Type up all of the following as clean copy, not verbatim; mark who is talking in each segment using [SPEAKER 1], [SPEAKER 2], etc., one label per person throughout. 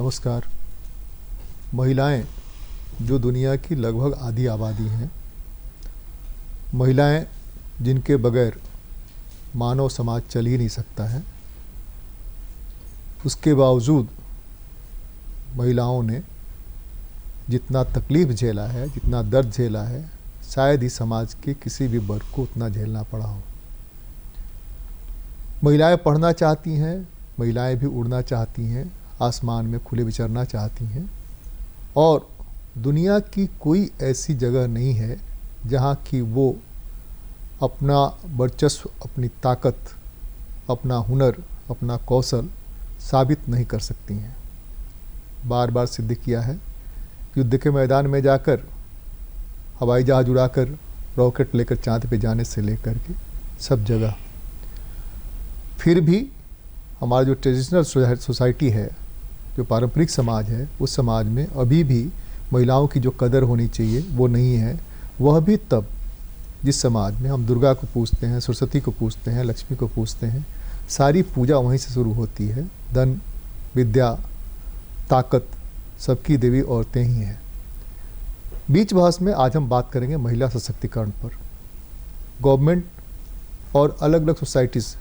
[SPEAKER 1] नमस्कार। महिलाएं जो दुनिया की लगभग आधी आबादी हैं, महिलाएं जिनके बगैर मानव समाज चल ही नहीं सकता है, उसके बावजूद महिलाओं ने जितना तकलीफ़ झेला है, जितना दर्द झेला है, शायद ही समाज के किसी भी वर्ग को उतना झेलना पड़ा हो। महिलाएं पढ़ना चाहती हैं, महिलाएं भी उड़ना चाहती हैं, आसमान में खुले विचरना चाहती हैं, और दुनिया की कोई ऐसी जगह नहीं है जहाँ की वो अपना वर्चस्व, अपनी ताकत, अपना हुनर, अपना कौशल साबित नहीं कर सकती हैं। बार बार सिद्ध किया है। युद्ध के मैदान में जाकर हवाई जहाज़ उड़ाकर रॉकेट लेकर चाँद पे जाने से लेकर के सब जगह। फिर भी हमारा जो ट्रेडिशनल सोसाइटी है, जो पारंपरिक समाज है, उस समाज में अभी भी महिलाओं की जो कदर होनी चाहिए वो नहीं है। वह भी तब जिस समाज में हम दुर्गा को पूजते हैं, सरस्वती को पूजते हैं, लक्ष्मी को पूजते हैं, सारी पूजा वहीं से शुरू होती है। धन, विद्या, ताकत, सबकी देवी औरतें ही हैं। बीच बहस में आज हम बात करेंगे महिला सशक्तिकरण पर। गवर्नमेंट और अलग अलग सोसाइटीज़,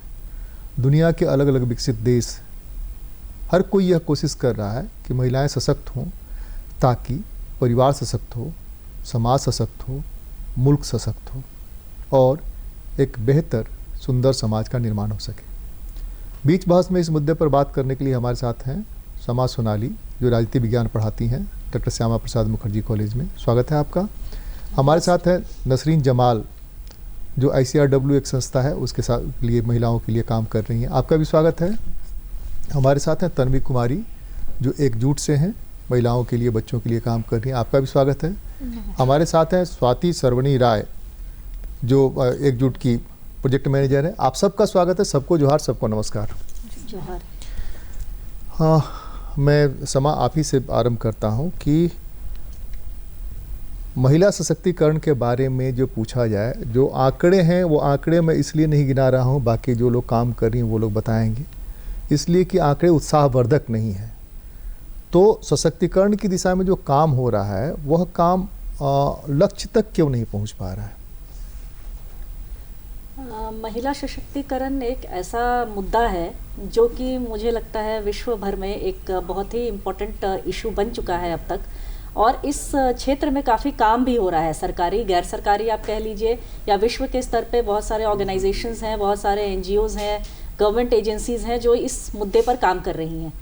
[SPEAKER 1] दुनिया के अलग अलग विकसित देश, हर कोई यह कोशिश कर रहा है कि महिलाएं सशक्त हों, ताकि परिवार सशक्त हो, समाज सशक्त हो, मुल्क सशक्त हो और एक बेहतर सुंदर समाज का निर्माण हो सके। बीच बहस में इस मुद्दे पर बात करने के लिए हमारे साथ हैं समा सोनाली, जो राजनीति विज्ञान पढ़ाती हैं डॉक्टर श्यामा प्रसाद मुखर्जी कॉलेज में। स्वागत है आपका। हमारे साथ है नसरीन जमाल, जो ICRW एक संस्था है, उसके साथ लिए महिलाओं के लिए काम कर रही हैं। आपका भी स्वागत है। हमारे साथ हैं तन्वी कुमारी, जो एकजुट से हैं, महिलाओं के लिए, बच्चों के लिए काम कर रही हैं। आपका भी स्वागत है। हमारे साथ हैं स्वाति सरवणी राय, जो एकजुट की प्रोजेक्ट मैनेजर है। आप सबका स्वागत है। सबको जोहार, सबको नमस्कार।
[SPEAKER 2] जोहार।
[SPEAKER 1] हाँ, मैं समा आप ही से आरंभ करता हूँ कि महिला सशक्तिकरण के बारे में जो पूछा जाए, जो आंकड़े हैं वो आंकड़े मैं इसलिए नहीं गिना रहा हूँ, बाकी जो लोग काम कर रही हैं वो लोग बताएंगे, इसलिए कि आंकड़े उत्साहवर्धक नहीं हैं। तो सशक्तिकरण की दिशा में जो काम हो रहा है वह काम लक्ष्य तक क्यों नहीं पहुँच पा रहा है?
[SPEAKER 2] महिला सशक्तिकरण एक ऐसा मुद्दा है जो कि मुझे लगता है विश्व भर में एक बहुत ही इम्पोर्टेंट इशू बन चुका है अब तक, और इस क्षेत्र में काफ़ी काम भी हो रहा है। सरकारी, गैर सरकारी आप कह लीजिए, या विश्व के स्तर पे बहुत सारे ऑर्गेनाइजेशंस हैं, बहुत सारे NGOs हैं, गवर्नमेंट एजेंसीज़ हैं जो इस मुद्दे पर काम कर रही हैं।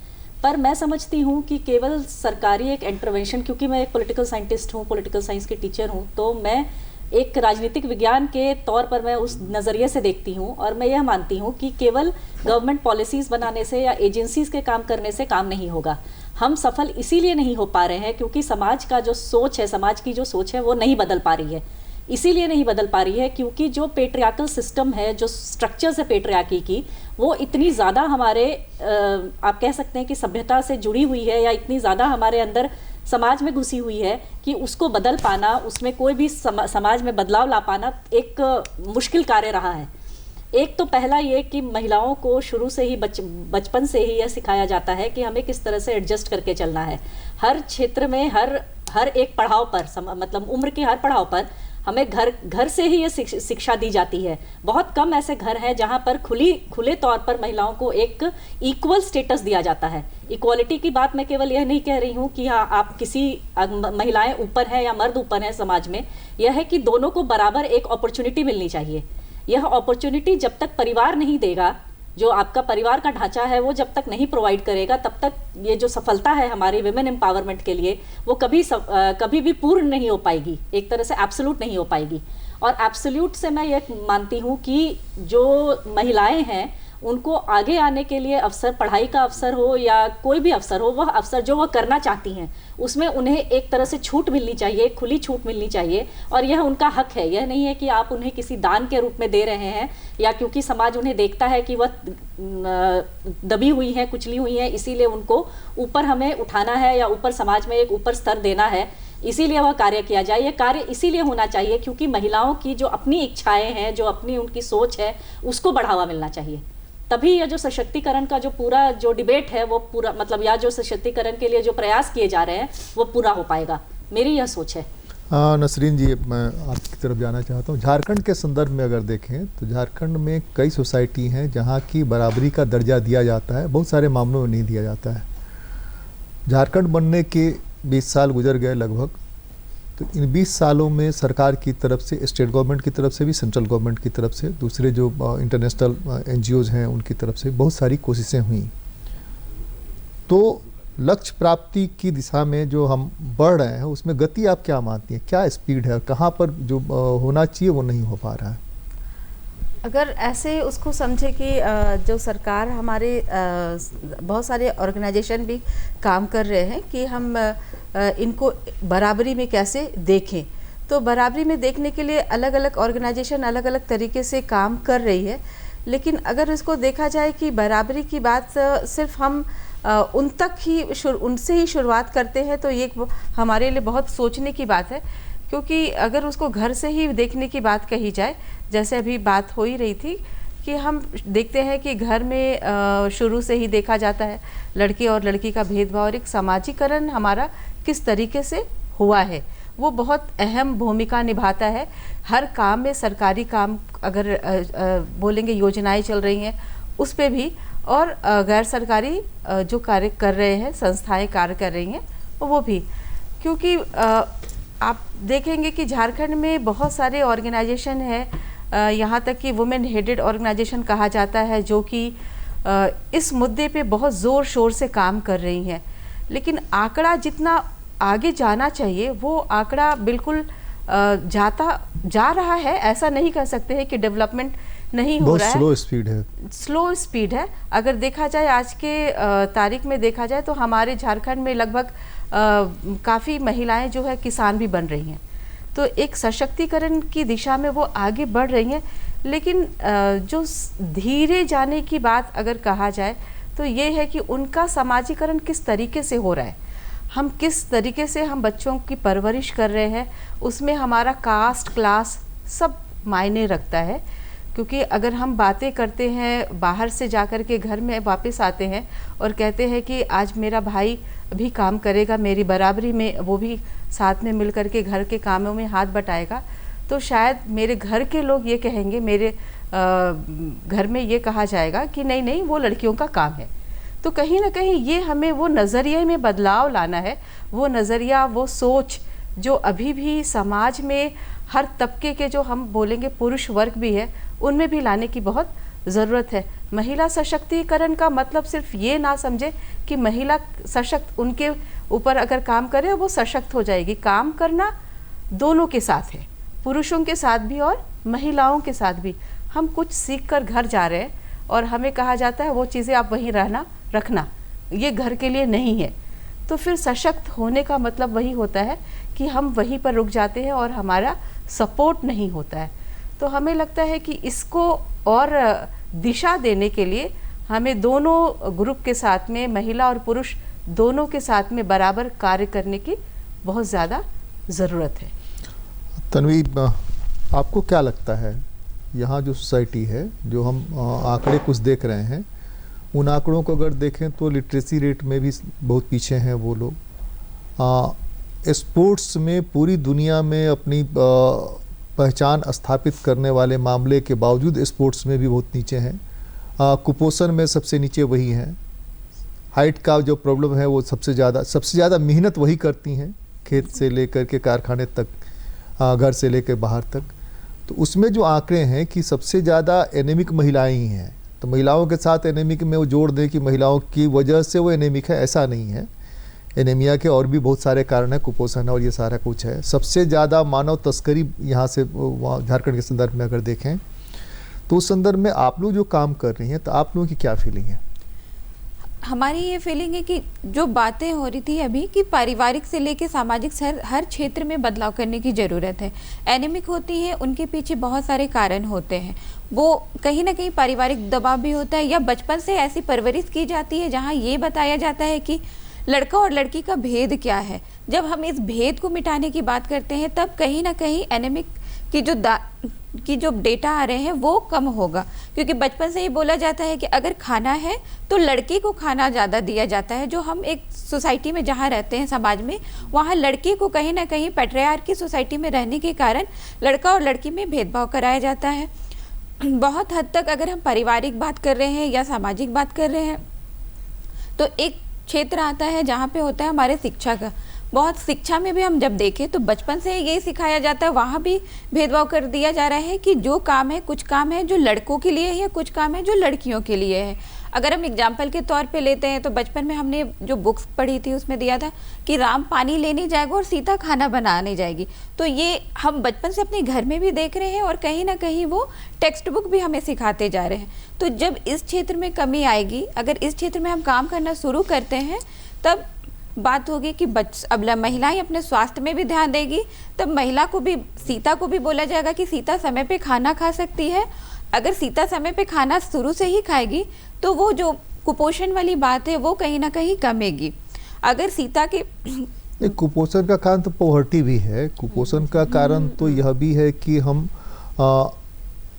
[SPEAKER 2] पर मैं समझती हूँ कि केवल सरकारी एक इंटरवेंशन, क्योंकि मैं एक पॉलिटिकल साइंटिस्ट हूँ, पॉलिटिकल साइंस की टीचर हूँ, तो मैं एक राजनीतिक विज्ञान के तौर पर मैं उस नज़रिए से देखती हूँ, और मैं यह मानती हूँ कि केवल गवर्नमेंट पॉलिसीज़ बनाने से या एजेंसीज़ के काम करने से काम नहीं होगा। हम सफल इसीलिए नहीं हो पा रहे हैं क्योंकि समाज का जो सोच है, समाज की जो सोच है वो नहीं बदल पा रही है। इसीलिए नहीं बदल पा रही है क्योंकि जो पेट्रियार्कल सिस्टम है, जो स्ट्रक्चर्स है पेट्रियार्की की, वो इतनी ज़्यादा हमारे आप कह सकते हैं कि सभ्यता से जुड़ी हुई है, या इतनी ज़्यादा हमारे अंदर समाज में घुसी हुई है कि उसको बदल पाना, उसमें कोई भी समाज में बदलाव ला पाना एक मुश्किल कार्य रहा है। एक तो पहला ये कि महिलाओं को शुरू से ही बचपन से ही यह सिखाया जाता है कि हमें किस तरह से एडजस्ट करके चलना है। हर क्षेत्र में, हर एक पड़ाव पर, मतलब उम्र के हर पड़ाव पर हमें घर से ही ये शिक्षा दी जाती है। बहुत कम ऐसे घर हैं जहाँ पर खुले तौर पर महिलाओं को एक इक्वल स्टेटस दिया जाता है। इक्वालिटी की बात मैं केवल यह नहीं कह रही हूँ कि हाँ आप किसी महिलाएं ऊपर हैं या मर्द ऊपर हैं समाज में, यह है कि दोनों को बराबर एक अपॉर्चुनिटी मिलनी चाहिए। यह अपॉर्चुनिटी जब तक परिवार नहीं देगा, जो आपका परिवार का ढांचा है वो जब तक नहीं प्रोवाइड करेगा, तब तक ये जो सफलता है हमारी विमेन एम्पावरमेंट के लिए वो कभी भी पूर्ण नहीं हो पाएगी, एक तरह से एब्सोल्यूट नहीं हो पाएगी। और एब्सोल्यूट से मैं ये मानती हूँ कि जो महिलाएं हैं उनको आगे आने के लिए अवसर, पढ़ाई का अवसर हो या कोई भी अवसर हो, वह अवसर जो वह करना चाहती हैं उसमें उन्हें एक तरह से छूट मिलनी चाहिए, खुली छूट मिलनी चाहिए, और यह उनका हक है। यह नहीं है कि आप उन्हें किसी दान के रूप में दे रहे हैं, या क्योंकि समाज उन्हें देखता है कि वह दबी हुई हैं, कुचली हुई हैं, इसीलिए उनको ऊपर हमें उठाना है या ऊपर समाज में एक ऊपर स्तर देना है, इसीलिए वह कार्य किया जाए। यह कार्य इसीलिए होना चाहिए क्योंकि महिलाओं की जो अपनी इच्छाएं हैं, जो अपनी उनकी सोच है, उसको बढ़ावा मिलना चाहिए। तभी ये जो सशक्तिकरण का जो पूरा जो डिबेट है वो पूरा मतलब या जो सशक्तिकरण के लिए जो प्रयास किए जा रहे हैं वो पूरा हो पाएगा। मेरी यह सोच है।
[SPEAKER 1] नसरीन जी, मैं आपकी तरफ जाना चाहता हूँ। झारखंड के संदर्भ में अगर देखें तो झारखंड में कई सोसाइटी हैं जहाँ की बराबरी का दर्जा दिया जाता है, बहुत सारे मामलों में नहीं दिया जाता है। झारखंड बनने के 20 साल गुजर गए लगभग, तो इन 20 सालों में सरकार की तरफ से, स्टेट गवर्नमेंट की तरफ से भी, सेंट्रल गवर्नमेंट की तरफ से, दूसरे जो इंटरनेशनल एनजीओज हैं उनकी तरफ से बहुत सारी कोशिशें हुई। तो लक्ष्य प्राप्ति की दिशा में जो हम बढ़ रहे हैं उसमें गति आप क्या मानती हैं, क्या स्पीड है और कहाँ पर जो होना चाहिए वो नहीं हो पा रहा है?
[SPEAKER 3] अगर ऐसे उसको समझे कि जो सरकार हमारे बहुत सारे ऑर्गेनाइजेशन भी काम कर रहे हैं कि हम इनको बराबरी में कैसे देखें, तो बराबरी में देखने के लिए अलग अलग ऑर्गेनाइजेशन अलग अलग तरीके से काम कर रही है। लेकिन अगर इसको देखा जाए कि बराबरी की बात सिर्फ हम उनसे ही शुरुआत करते हैं तो ये हमारे लिए बहुत सोचने की बात है, क्योंकि अगर उसको घर से ही देखने की बात कही जाए, जैसे अभी बात हो ही रही थी कि हम देखते हैं कि घर में शुरू से ही देखा जाता है लड़के और लड़की का भेदभाव और एक सामाजिकरण हमारा किस तरीके से हुआ है वो बहुत अहम भूमिका निभाता है। हर काम में, सरकारी काम अगर बोलेंगे, योजनाएं चल रही हैं उस पे भी, और गैर सरकारी जो कार्य कर रहे हैं, संस्थाएं कार्य कर रही हैं वो भी, क्योंकि आप देखेंगे कि झारखंड में बहुत सारे ऑर्गेनाइजेशन हैं, यहाँ तक कि वुमेन हेडेड ऑर्गेनाइजेशन कहा जाता है, जो कि इस मुद्दे पे बहुत ज़ोर शोर से काम कर रही हैं। लेकिन आंकड़ा जितना आगे जाना चाहिए वो आंकड़ा बिल्कुल जा रहा है। ऐसा नहीं कह सकते हैं कि डेवलपमेंट नहीं हो रहा है, स्लो स्पीड है। अगर देखा जाए आज के तारीख में देखा जाए तो हमारे झारखंड में लगभग काफ़ी महिलाएं जो है किसान भी बन रही हैं, तो एक सशक्तिकरण की दिशा में वो आगे बढ़ रही हैं। लेकिन जो धीरे जाने की बात अगर कहा जाए तो ये है कि उनका समाजीकरण किस तरीके से हो रहा है, हम किस तरीके से हम बच्चों की परवरिश कर रहे हैं, उसमें हमारा कास्ट, क्लास सब मायने रखता है। क्योंकि अगर हम बातें करते हैं, बाहर से जाकर के घर में वापस आते हैं और कहते हैं कि आज मेरा भाई भी काम करेगा मेरी बराबरी में, वो भी साथ में मिल कर के घर के कामों में हाथ बटाएगा, तो शायद मेरे घर के लोग ये कहेंगे, मेरे घर में ये कहा जाएगा कि नहीं नहीं वो लड़कियों का काम है। तो कहीं ना कहीं ये हमें वो नज़रिए में बदलाव लाना है, वो नज़रिया, वो सोच जो अभी भी समाज में हर तबके के, जो हम बोलेंगे पुरुष वर्ग भी है, उनमें भी लाने की बहुत ज़रूरत है। महिला सशक्तिकरण का मतलब सिर्फ ये ना समझे कि महिला सशक्त, उनके ऊपर अगर काम करे वो सशक्त हो जाएगी। काम करना दोनों के साथ है, पुरुषों के साथ भी और महिलाओं के साथ भी। हम कुछ सीख कर घर जा रहे हैं और हमें कहा जाता है वो चीज़ें आप वहीं रखना, ये घर के लिए नहीं है। तो फिर सशक्त होने का मतलब वही होता है कि हम वहीं पर रुक जाते हैं और हमारा सपोर्ट नहीं होता है। तो हमें लगता है कि इसको और दिशा देने के लिए हमें दोनों ग्रुप के साथ में, महिला और पुरुष दोनों के साथ में बराबर कार्य करने की बहुत ज़्यादा ज़रूरत है।
[SPEAKER 1] तन्वी, आपको क्या लगता है, यहाँ जो सोसाइटी है, जो हम आंकड़े कुछ देख रहे हैं, उन आंकड़ों को अगर देखें तो लिटरेसी रेट में भी बहुत पीछे हैं वो लोग। स्पोर्ट्स में पूरी दुनिया में अपनी पहचान स्थापित करने वाले मामले के बावजूद स्पोर्ट्स में भी बहुत नीचे हैं। कुपोषण में सबसे नीचे वही हैं। हाइट का जो प्रॉब्लम है वो सबसे ज़्यादा मेहनत वही करती हैं, खेत से लेकर के कारखाने तक, घर से लेकर बाहर तक। तो उसमें जो आंकड़े हैं कि सबसे ज़्यादा एनीमिक महिलाएं ही हैं। तो महिलाओं के साथ एनीमिक में वो जोड़ दें कि महिलाओं की वजह से वो एनीमिक है, ऐसा नहीं है। एनीमिया के और भी बहुत सारे कारण हैं, कुपोषण और ये सारा कुछ है। सबसे ज़्यादा मानव तस्करी यहाँ से झारखंड के संदर्भ में अगर देखें तो उस संदर्भ में आप लोग जो काम कर रही हैं, तो आप लोगों की क्या फीलिंग है?
[SPEAKER 4] हमारी ये फीलिंग है कि जो बातें हो रही थी अभी कि पारिवारिक से लेके सामाजिक हर क्षेत्र में बदलाव करने की ज़रूरत है। एनीमिक होती हैं, उनके पीछे बहुत सारे कारण होते हैं। वो कहीं ना कहीं पारिवारिक दबाव भी होता है, या बचपन से ऐसी परवरिश की जाती है जहाँ ये बताया जाता है कि लड़का और लड़की का भेद क्या है। जब हम इस भेद को मिटाने की बात करते हैं तब कहीं ना कहीं एनीमिक की जो की जो डेटा आ रहे हैं वो कम होगा, क्योंकि बचपन से ही बोला जाता है कि अगर खाना है तो लड़की को खाना ज़्यादा दिया जाता है। जो हम एक सोसाइटी में जहाँ रहते हैं, समाज में, वहाँ लड़की को कहीं ना कहीं पैट्रियार्की सोसाइटी में रहने के कारण लड़का और लड़की में भेदभाव कराया जाता है। बहुत हद तक अगर हम पारिवारिक बात कर रहे हैं या सामाजिक बात कर रहे हैं तो एक क्षेत्र आता है जहाँ पे होता है हमारे शिक्षा का। बहुत शिक्षा में भी हम जब देखें तो बचपन से यही सिखाया जाता है, वहाँ भी भेदभाव कर दिया जा रहा है कि जो काम है, कुछ काम है जो लड़कों के लिए है, कुछ काम है जो लड़कियों के लिए है। अगर हम एग्जाम्पल के तौर पे लेते हैं तो बचपन में हमने जो बुक्स पढ़ी थी उसमें दिया था कि राम पानी लेने जाएगा और सीता खाना बनाने जाएगी। तो ये हम बचपन से अपने घर में भी देख रहे हैं और कहीं ना कहीं वो टेक्स्ट बुक भी हमें सिखाते जा रहे हैं। तो जब इस क्षेत्र में कमी आएगी, अगर इस क्षेत्र में हम काम करना शुरू करते हैं, तब बात होगी कि अब महिलाएं अपने स्वास्थ्य में भी ध्यान देगी। तब महिला को भी, सीता को भी बोला जाएगा कि सीता समय पे खाना खा सकती है। अगर सीता समय पे खाना शुरू से ही खाएगी तो वो जो कुपोषण वाली बात है वो कहीं ना कहीं कमेगी। अगर सीता के
[SPEAKER 1] कुपोषण का कारण तो पॉवर्टी भी है, कुपोषण का कारण तो यह भी है कि हम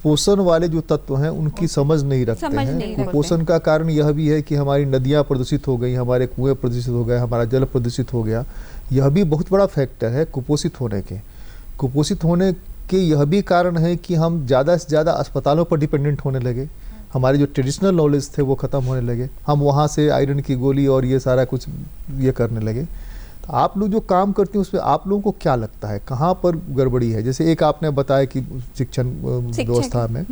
[SPEAKER 1] पोषण वाले जो तत्व हैं उनकी समझ नहीं रखते हैं। कुपोषण का कारण यह भी है कि हमारी नदियाँ प्रदूषित हो गई, हमारे कुएं प्रदूषित हो गए, हमारा जल प्रदूषित हो गया। यह भी बहुत बड़ा फैक्टर है कुपोषित होने के। कुपोषित होने के यह भी कारण है कि हम ज़्यादा से ज़्यादा अस्पतालों पर डिपेंडेंट होने लगे। हमारे जो ट्रेडिशनल नॉलेज थे वो ख़त्म होने लगे। हम वहाँ से आयरन की गोली और ये सारा कुछ ये करने लगे। तो आप लोग जो काम करते हैं उसमें आप लोगों को क्या लगता है कहाँ पर गड़बड़ी है? जैसे एक आपने बताया कि शिक्षण व्यवस्था में,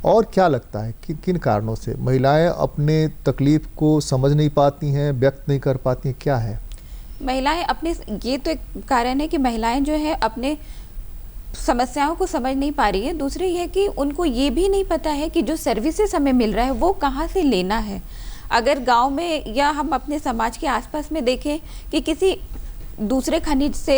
[SPEAKER 1] और क्या लगता है कि किन कारणों से महिलाएं अपने तकलीफ को समझ नहीं पाती हैं, व्यक्त नहीं कर पाती हैं? क्या है
[SPEAKER 4] महिलाएं अपने, ये तो एक कारण है कि महिलाएं जो है अपने समस्याओं को समझ नहीं पा रही है। दूसरी ये कि उनको ये भी नहीं पता है कि जो सर्विसेज हमें मिल रहा है वो कहाँ से लेना है। अगर गांव में या हम अपने समाज के आसपास में देखें कि किसी दूसरे खनिज से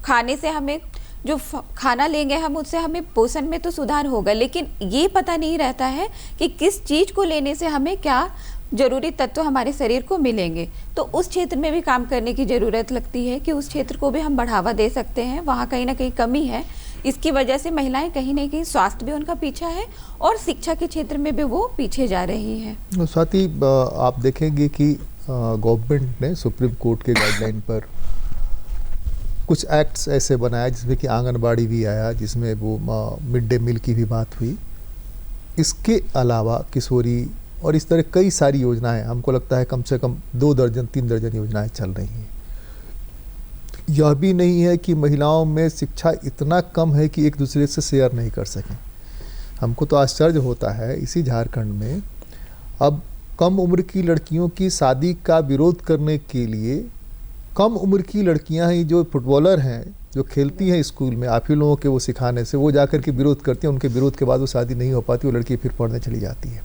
[SPEAKER 4] खाने से हमें जो खाना लेंगे हम, उससे हमें पोषण में तो सुधार होगा, लेकिन ये पता नहीं रहता है कि किस चीज़ को लेने से हमें क्या जरूरी तत्व हमारे शरीर को मिलेंगे। तो उस क्षेत्र में भी काम करने की ज़रूरत लगती है कि उस क्षेत्र को भी हम बढ़ावा दे सकते हैं। वहाँ कहीं ना कहीं कमी है। इसकी वजह से महिलाएं कहीं ना कहीं स्वास्थ्य भी उनका पीछा है और शिक्षा के क्षेत्र में भी वो पीछे जा रही हैं।
[SPEAKER 1] साथ ही आप देखेंगे कि गवर्नमेंट ने सुप्रीम कोर्ट के गाइडलाइन पर कुछ एक्ट्स ऐसे बनाया जिसमें कि आंगनबाड़ी भी आया, जिसमें वो मिड डे मील की भी बात हुई। इसके अलावा किशोरी और इस तरह कई सारी योजनाएं, हमको लगता है कम से कम 2 दर्जन 3 दर्जन योजनाएं चल रही हैं। यह भी नहीं है कि महिलाओं में शिक्षा इतना कम है कि एक दूसरे से शेयर नहीं कर सकें। हमको तो आश्चर्य होता है इसी झारखंड में अब कम उम्र की लड़कियों की शादी का विरोध करने के लिए कम उम्र की लड़कियां ही जो फुटबॉलर हैं, जो खेलती हैं स्कूल में, आप ही लोगों के वो सिखाने से, वो जाकर के विरोध करती हैं। उनके विरोध के बाद वो शादी नहीं हो पाती, वो लड़की फिर पढ़ने चली जाती है।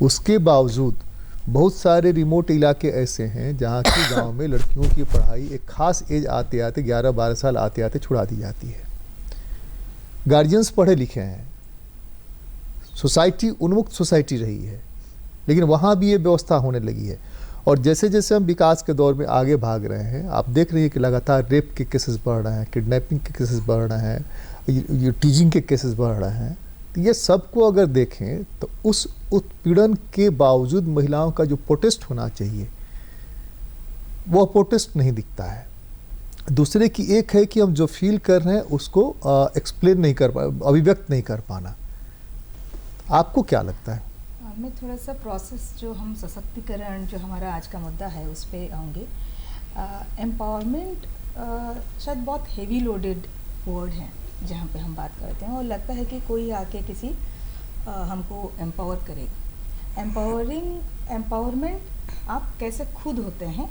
[SPEAKER 1] उसके बावजूद बहुत सारे रिमोट इलाके ऐसे हैं जहाँ की गांव में लड़कियों की पढ़ाई एक खास एज आते आते 11-12 साल आते आते छुड़ा दी जाती है। गार्जियंस पढ़े लिखे हैं, सोसाइटी उन्मुक्त सोसाइटी रही है, लेकिन वहाँ भी ये व्यवस्था होने लगी है। और जैसे जैसे हम विकास के दौर में आगे भाग रहे हैं, आप देख रही हैं कि लगातार रेप के केसेस बढ़ रहे हैं, किडनैपिंग के केसेस बढ़ रहे हैं, ये टीजिंग के केसेस बढ़ रहे हैं। तो ये सबको अगर देखें तो उस उत्पीड़न के बावजूद महिलाओं का जो प्रोटेस्ट होना चाहिए वो प्रोटेस्ट नहीं दिखता है। दूसरे की एक है कि हम जो फील कर रहे हैं उसको एक्सप्लेन नहीं कर पा, अभिव्यक्त नहीं कर पाना। आपको क्या लगता है?
[SPEAKER 5] मैं थोड़ा सा प्रोसेस जो हम सशक्तिकरण जो हमारा आज का मुद्दा है उस पर आऊँगी। एम्पावरमेंट शायद बहुत हेवी लोडेड वर्ड है जहाँ पे हम बात करते हैं और लगता है कि कोई आके किसी हमको एम्पावर करेगा। एम्पावरमेंट आप कैसे खुद होते हैं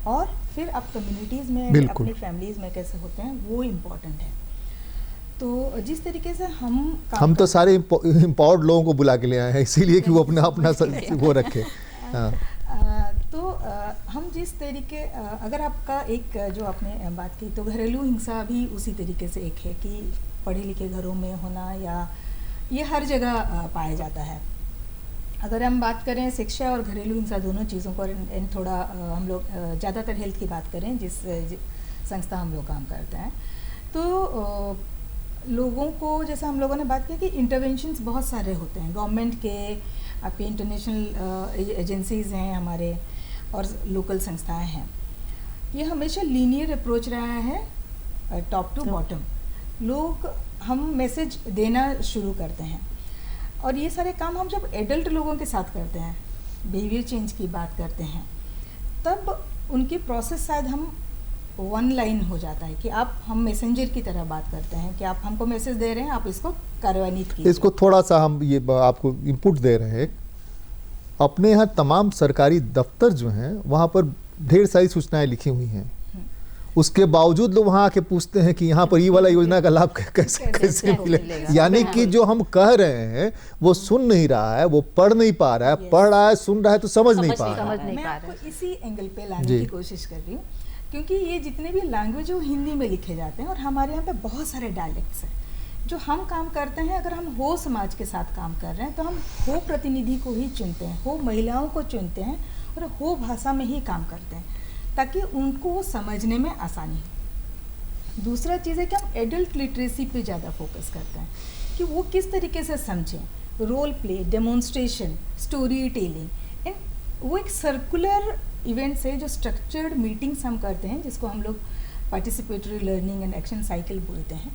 [SPEAKER 5] और फिर आप कम्युनिटीज़ में, अपनी फैमिलीज़ में कैसे होते हैं, वो इम्पोर्टेंट है। तो जिस तरीके से हम
[SPEAKER 1] तो सारे इम्पावर्ड लोगों को बुला के ले आए हैं इसीलिए कि वो अपना वो रखे।
[SPEAKER 5] हम जिस तरीके, अगर आपका एक जो आपने बात की तो घरेलू हिंसा भी उसी तरीके से एक है कि पढ़े लिखे घरों में होना या ये हर जगह पाया जाता है। अगर हम बात करें शिक्षा और घरेलू हिंसा दोनों चीज़ों को, थोड़ा हम लोग ज़्यादातर हेल्थ की बात करें जिस संस्था हम लोग काम करते हैं, तो लोगों को, जैसा हम लोगों ने बात की कि इंटरवेंशंस बहुत सारे होते हैं, गवर्नमेंट के, आपके इंटरनेशनल एजेंसीज़ हैं हमारे, और लोकल संस्थाएं हैं। ये हमेशा लीनियर अप्रोच रहा है, टॉप टू बॉटम। लोग, हम मैसेज देना शुरू करते हैं, और ये सारे काम हम जब एडल्ट लोगों के साथ करते हैं, बिहेवियर चेंज की बात करते हैं, तब उनकी प्रोसेस शायद हम वन लाइन हो जाता है कि हम मैसेंजर की तरह बात करते हैं कि आप हमको मैसेज दे रहे हैं, आप इसको कार्रवाई कीजिए।
[SPEAKER 1] इसको थोड़ा सा हम ये आपको इनपुट दे रहे हैं। अपने यहाँ तमाम सरकारी दफ्तर जो हैं वहाँ पर ढेर सारी सूचनाएं लिखी हुई हैं, उसके बावजूद लोग वहाँ आके पूछते हैं कि यहाँ पर ये वाला योजना का लाभ कैसे मिलेगा। यानी कि जो हम कह रहे हैं वो सुन नहीं रहा है, वो पढ़ नहीं पा रहा है, पढ़ रहा है, सुन रहा है तो समझ नहीं पा रहा है।
[SPEAKER 5] मैं आपको इसी एंगल पे लाने की कोशिश कर रही हूँ, क्योंकि ये जितने भी लैंग्वेज वो हिंदी में लिखे जाते हैं, और हमारे यहाँ पे बहुत सारे डायलेक्ट्स हैं। जो हम काम करते हैं, अगर हम हो समाज के साथ काम कर रहे हैं, तो हम हो प्रतिनिधि को ही चुनते हैं, हो महिलाओं को चुनते हैं, और हो भाषा में ही काम करते हैं, ताकि उनको वो समझने में आसानी हो। दूसरा चीज़ है कि हम एडल्ट लिटरेसी पे ज़्यादा फोकस करते हैं कि वो किस तरीके से समझें, role play, demonstration, story telling, and वो एक सर्कुलर इवेंट्स है, जो स्ट्रक्चर्ड मीटिंग्स हम करते हैं, जिसको हम लोग participatory learning and action cycle बोलते हैं,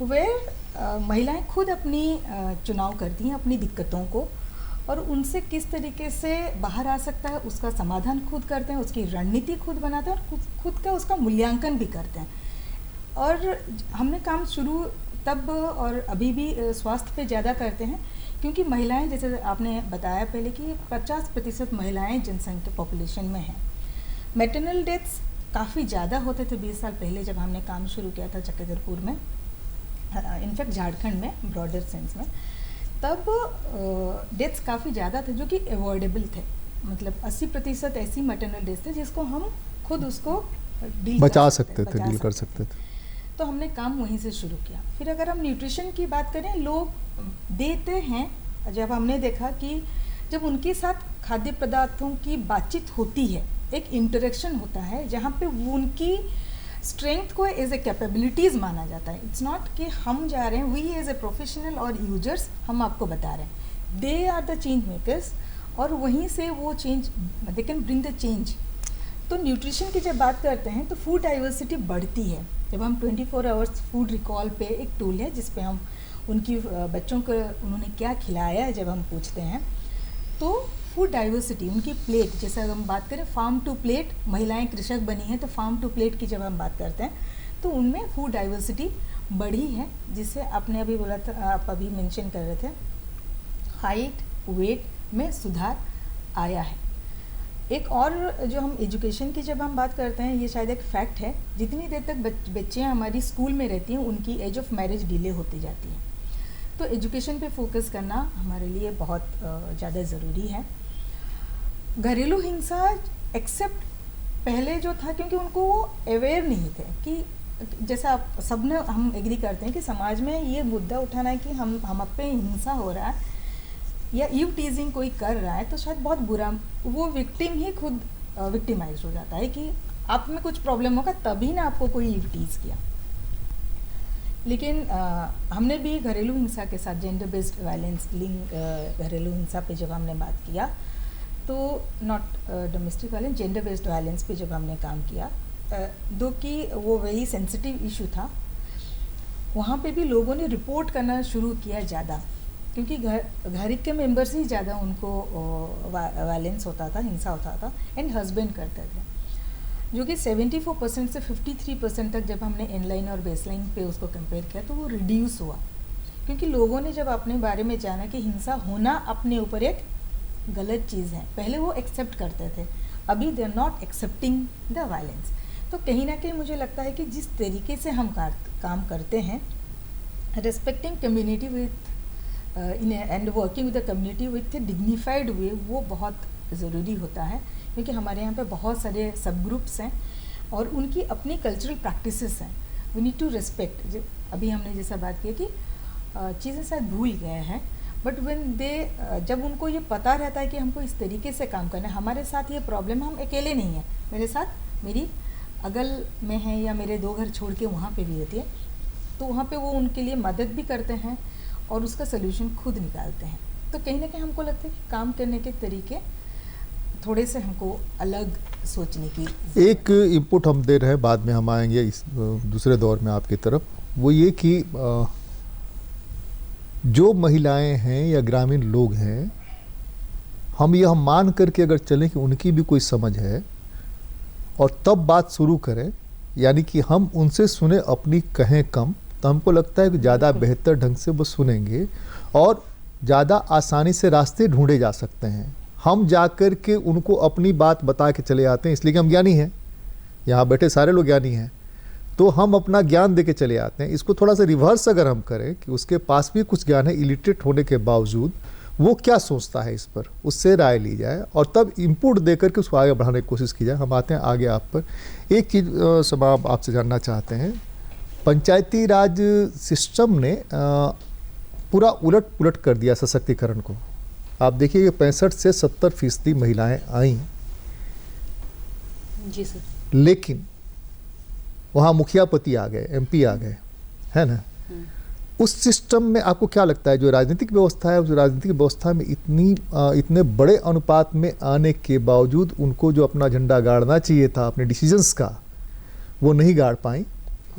[SPEAKER 5] वेयर महिलाएं खुद अपनी चुनाव करती हैं अपनी दिक्कतों को, और उनसे किस तरीके से बाहर आ सकता है उसका समाधान खुद करते हैं, उसकी रणनीति खुद बनाते हैं, और खुद का उसका मूल्यांकन भी करते हैं। और हमने काम शुरू तब और अभी भी स्वास्थ्य पे ज़्यादा करते हैं, क्योंकि महिलाएं, जैसे आपने बताया पहले कि 50% महिलाएं जनसंख्या पॉपुलेशन में हैं। मैटरनल डेथ्स काफ़ी ज़्यादा होते थे 20 साल पहले जब हमने काम शुरू किया था चक्रधरपुर में, इनफैक्ट झारखंड में ब्रॉडर सेंस में, तब डेथ्स काफ़ी ज़्यादा थे जो कि अवॉइडेबल थे। मतलब 80% ऐसी मैटरनल डेथ्स थे जिसको हम खुद उसको
[SPEAKER 1] बचा सकते थे, डील कर सकते थे।
[SPEAKER 5] तो हमने काम वहीं से शुरू किया। फिर अगर हम न्यूट्रिशन की बात करें, लोग देते हैं, जब हमने देखा कि जब उनके साथ खाद्य पदार्थों की बातचीत होती है, एक इंटरेक्शन होता है जहाँ पे वो उनकी स्ट्रेंथ को एज ए कैपेबिलिटीज़ माना जाता है। इट्स नॉट कि हम जा रहे हैं, वी एज ए प्रोफेशनल और यूजर्स हम आपको बता रहे हैं, they are the change makers, और वहीं से वो change, they can bring the change. तो न्यूट्रिशन की जब बात करते हैं तो फूड डाइवर्सिटी बढ़ती है। जब हम 24 आवर्स फूड रिकॉल पे एक टूल है जिस पे हम उनकी बच्चों को उन्होंने क्या खिलाया है जब हम पूछते हैं, तो फूड डाइवर्सिटी, उनकी प्लेट, जैसे अगर हम बात करें फार्म टू प्लेट, महिलाएं कृषक बनी हैं, तो फार्म टू प्लेट की जब हम बात करते हैं तो उनमें फूड डाइवर्सिटी बढ़ी है, जिससे आपने अभी बोला था, आप अभी मेंशन कर रहे थे, हाइट वेट में सुधार आया है। एक और जो हम एजुकेशन की जब हम बात करते हैं, ये शायद एक फैक्ट है, जितनी देर तक बच्चियाँ हमारी स्कूल में रहती हैं उनकी एज ऑफ मैरिज डिले होती जाती है। तो एजुकेशन पे फोकस करना हमारे लिए बहुत ज़्यादा ज़रूरी है। घरेलू हिंसा एक्सेप्ट पहले जो था, क्योंकि उनको वो अवेयर नहीं थे कि जैसा आप सब ने, हम एग्री करते हैं कि समाज में ये मुद्दा उठाना है कि हम पे हिंसा हो रहा है या ईव टीजिंग कोई कर रहा है, तो शायद बहुत बुरा, वो विक्टिम ही खुद विक्टिमाइज हो जाता है कि आप में कुछ प्रॉब्लम होगा तभी ना आपको कोई ईव टीज किया। लेकिन हमने भी घरेलू हिंसा के साथ जेंडर बेस्ड वायलेंस, लिंग घरेलू हिंसा पे जब हमने बात किया, तो not domestic violence, gender based violence पे जब हमने काम किया, दो कि वो वेरी सेंसिटिव इशू था, वहाँ पे भी लोगों ने रिपोर्ट करना शुरू किया ज़्यादा, क्योंकि घर के मेंबर्स ही ज़्यादा उनको वायलेंस होता था, हिंसा होता था, एंड हस्बैंड करते थे, जो कि 74% से 53% तक जब हमने एंडलाइन और बेसलाइन पे उसको कंपेयर किया तो वो रिड्यूस हुआ, क्योंकि लोगों ने जब अपने बारे में जाना कि हिंसा होना अपने ऊपर एक गलत चीज़ है, पहले वो एक्सेप्ट करते थे, अभी they are not accepting the violence. तो कहीं ना कहीं मुझे लगता है कि जिस तरीके से हम काम करते हैं, respecting community with and working with the community with a dignified way, वो बहुत ज़रूरी होता है, क्योंकि हमारे यहाँ पे बहुत सारे सब ग्रुप्स हैं और उनकी अपनी कल्चरल प्रैक्टिसेस हैं, वी नीड टू रिस्पेक्ट। अभी हमने जैसा बात की कि चीज़ें शायद भूल गए हैं, बट व्हेन दे, जब उनको ये पता रहता है कि हमको इस तरीके से काम करना है, हमारे साथ ये प्रॉब्लम, हम अकेले नहीं हैं, मेरे साथ मेरी अगल में है या मेरे 2 घर छोड़ के वहाँ पे भी रहती है, तो वहाँ पे वो उनके लिए मदद भी करते हैं और उसका सलूशन खुद निकालते हैं। तो कहीं ना कहीं हमको लगता है कि काम करने के तरीके थोड़े से हमको अलग सोचने की
[SPEAKER 1] एक इनपुट हम दे रहे हैं, बाद में हम आएंगे इस दूसरे दौर में आपकी तरफ, वो ये कि जो महिलाएं हैं या ग्रामीण लोग हैं, हम यह मान करके अगर चलें कि उनकी भी कोई समझ है और तब बात शुरू करें, यानी कि हम उनसे सुने अपनी कहें कम, तो हमको लगता है कि ज़्यादा बेहतर ढंग से वो सुनेंगे और ज़्यादा आसानी से रास्ते ढूंढे जा सकते हैं। हम जा कर के उनको अपनी बात बता के चले आते हैं, इसलिए कि हम ज्ञानी हैं, यहाँ बैठे सारे लोग ज्ञानी हैं, तो हम अपना ज्ञान दे के चले आते हैं। इसको थोड़ा सा रिवर्स अगर हम करें कि उसके पास भी कुछ ज्ञान है, इलिटरेट होने के बावजूद वो क्या सोचता है इस पर, उससे राय ली जाए और तब इनपुट दे करके उसको आगे बढ़ाने की कोशिश की जाए। हम आते हैं आगे आप पर। एक चीज़ समाब आपसे जानना चाहते हैं, पंचायती राज सिस्टम ने पूरा उलट पुलट कर दिया सशक्तिकरण को। आप देखिए 65 से 70% महिलाएं आईं,
[SPEAKER 2] जी सर,
[SPEAKER 1] लेकिन वहाँ मुखिया पति आ गए, MP आ गए, है ना। उस सिस्टम में आपको क्या लगता है, जो राजनीतिक व्यवस्था है, उस राजनीतिक व्यवस्था में इतने बड़े अनुपात में आने के बावजूद उनको जो अपना झंडा गाड़ना चाहिए था अपने डिसीजंस का, वो नहीं गाड़ पाई।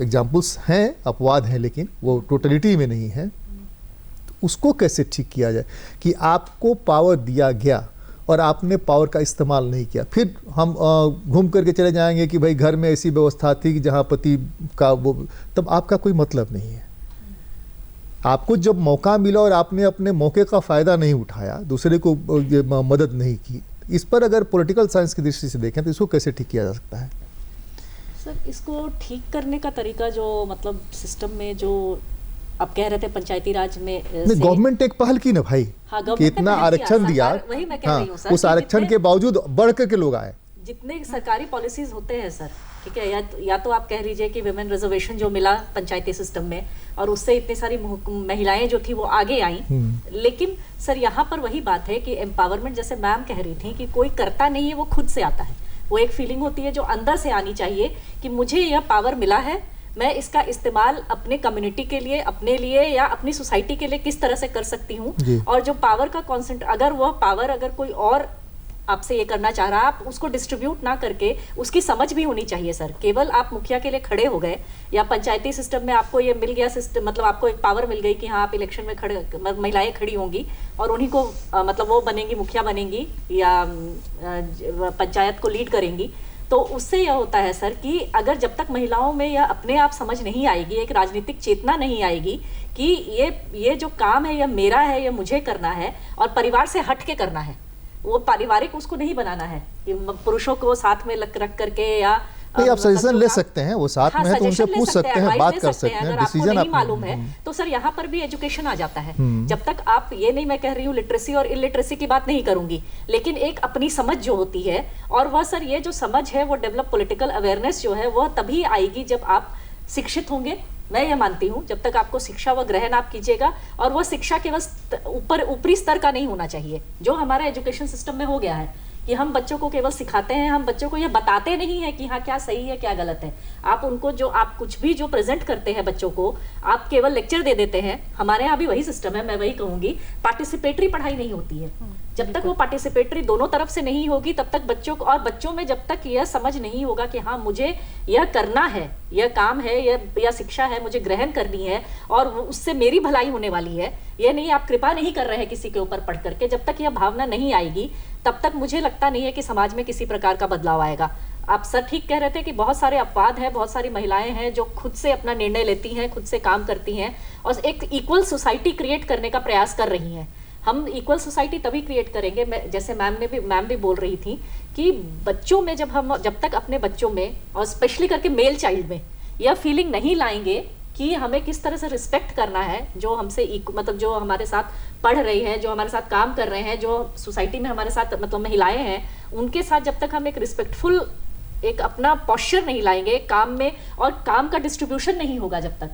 [SPEAKER 1] एग्जाम्पल्स हैं, अपवाद हैं, लेकिन वो टोटलिटी में नहीं है। तो उसको कैसे ठीक किया जाए कि आपको पावर दिया गया और आपने पावर का इस्तेमाल नहीं किया। फिर हम घूम करके चले जाएंगे कि भाई घर में ऐसी व्यवस्था थी कि जहाँ पति का वो, तब आपका कोई मतलब नहीं है। आपको जब मौका मिला और आपने अपने मौके का फ़ायदा नहीं उठाया, दूसरे को मदद नहीं की, इस पर अगर पॉलिटिकल साइंस की दृष्टि से देखें तो इसको कैसे ठीक किया जा सकता है?
[SPEAKER 2] सर, इसको ठीक करने का तरीका जो मतलब सिस्टम में जो आप कह रहे थे पंचायती राज में
[SPEAKER 1] गवर्नमेंट एक पहल की ना भाई,
[SPEAKER 2] हाँ,
[SPEAKER 1] कि इतना आरक्षण दिया,
[SPEAKER 2] वही मैं कह रही हूँ सर,
[SPEAKER 1] उस आरक्षण के बावजूद बढ़ करके लोग आए।
[SPEAKER 2] जितने सरकारी पॉलिसीज होते हैं सर, ठीक है, या तो आप कह लीजिए कि विमेन रिजर्वेशन जो मिला पंचायती सिस्टम में और उससे इतनी सारी महिलाएं जो थी वो आगे आई, लेकिन सर यहाँ पर वही बात है कि एम्पावरमेंट, जैसे मैम कह रही थी कि कोई करता नहीं है, वो खुद से आता है। वो एक फीलिंग होती है जो अंदर से आनी चाहिए कि मुझे यह पावर मिला है, मैं इसका इस्तेमाल अपने कम्युनिटी के लिए, अपने लिए या अपनी सोसाइटी के लिए किस तरह से कर सकती हूँ। और जो पावर का कॉन्सेंट, अगर वह पावर अगर कोई और आपसे ये करना चाह रहा है, आप उसको डिस्ट्रीब्यूट ना करके उसकी समझ भी होनी चाहिए सर। केवल आप मुखिया के लिए खड़े हो गए या पंचायती सिस्टम में आपको ये मिल गया सिस्टम, मतलब आपको एक पावर मिल गई कि हाँ आप इलेक्शन में खड़े, महिलाएं खड़ी होंगी और उन्हीं को मतलब वो बनेंगी, मुखिया बनेंगी या पंचायत को लीड करेंगी, तो उससे यह होता है सर कि अगर जब तक महिलाओं में यह अपने आप समझ नहीं आएगी, एक राजनीतिक चेतना नहीं आएगी कि ये जो काम है यह मेरा है, यह मुझे करना है और परिवार से हट के करना है, वो पारिवारिक उसको नहीं बनाना है कि पुरुषों को साथ में रख करके या
[SPEAKER 1] नहीं, आप सजेशन ले सकते हैं, वो साथ में है तो उनसे पूछ सकते हैं, बात कर सकते हैं, डिसीजन
[SPEAKER 2] नहीं मालूम है तो सर यहाँ पर भी एजुकेशन आ जाता है। जब तक आप ये नहीं, मैं कह रही हूँ लिटरेसी और इलिटरेसी की बात नहीं करूंगी, लेकिन एक अपनी समझ जो होती है, और वह सर ये जो समझ है वो डेवलप, पॉलिटिकल अवेयरनेस जो है वह तभी आएगी जब आप शिक्षित होंगे। मैं ये मानती हूँ जब तक आपको शिक्षा व ग्रहण आप कीजिएगा, और वह शिक्षा केवल ऊपरी स्तर का नहीं होना चाहिए जो हमारा एजुकेशन सिस्टम में हो गया है कि हम बच्चों को केवल सिखाते हैं, हम बच्चों को ये बताते नहीं है कि हाँ क्या सही है क्या गलत है। आप उनको जो आप कुछ भी जो प्रेजेंट करते हैं बच्चों को, आप केवल लेक्चर दे देते हैं। हमारे यहाँ भी वही सिस्टम है, मैं वही कहूँगी, पार्टिसिपेटरी पढ़ाई नहीं होती है। जब तक वो पार्टिसिपेटरी दोनों तरफ से नहीं होगी तब तक बच्चों को, और बच्चों में जब तक यह समझ नहीं होगा कि हाँ मुझे यह करना है, यह काम है, यह शिक्षा है, मुझे ग्रहण करनी है और उससे मेरी भलाई होने वाली है, यह नहीं आप कृपा नहीं कर रहे हैं किसी के ऊपर पढ़ करके, जब तक यह भावना नहीं आएगी तब तक मुझे लगता नहीं है कि समाज में किसी प्रकार का बदलाव आएगा। आप सर ठीक कह रहे थे कि बहुत सारे अपवाद हैं, बहुत सारी महिलाएं हैं जो खुद से अपना निर्णय लेती हैं, खुद से काम करती हैं और एक इक्वल सोसाइटी क्रिएट करने का प्रयास कर रही हैं। हम इक्वल सोसाइटी तभी क्रिएट करेंगे, जैसे मैम भी बोल रही थी कि बच्चों में जब तक अपने बच्चों में और स्पेशली करके मेल चाइल्ड में यह फीलिंग नहीं लाएंगे कि हमें किस तरह से रिस्पेक्ट करना है, जो हमसे मतलब जो हमारे साथ पढ़ रही हैं, जो हमारे साथ काम कर रहे हैं, जो सोसाइटी में हमारे साथ मतलब महिलाएं हैं, उनके साथ जब तक हम एक रिस्पेक्टफुल एक अपना पॉस्चर नहीं लाएंगे काम में, और काम का डिस्ट्रीब्यूशन नहीं होगा जब तक,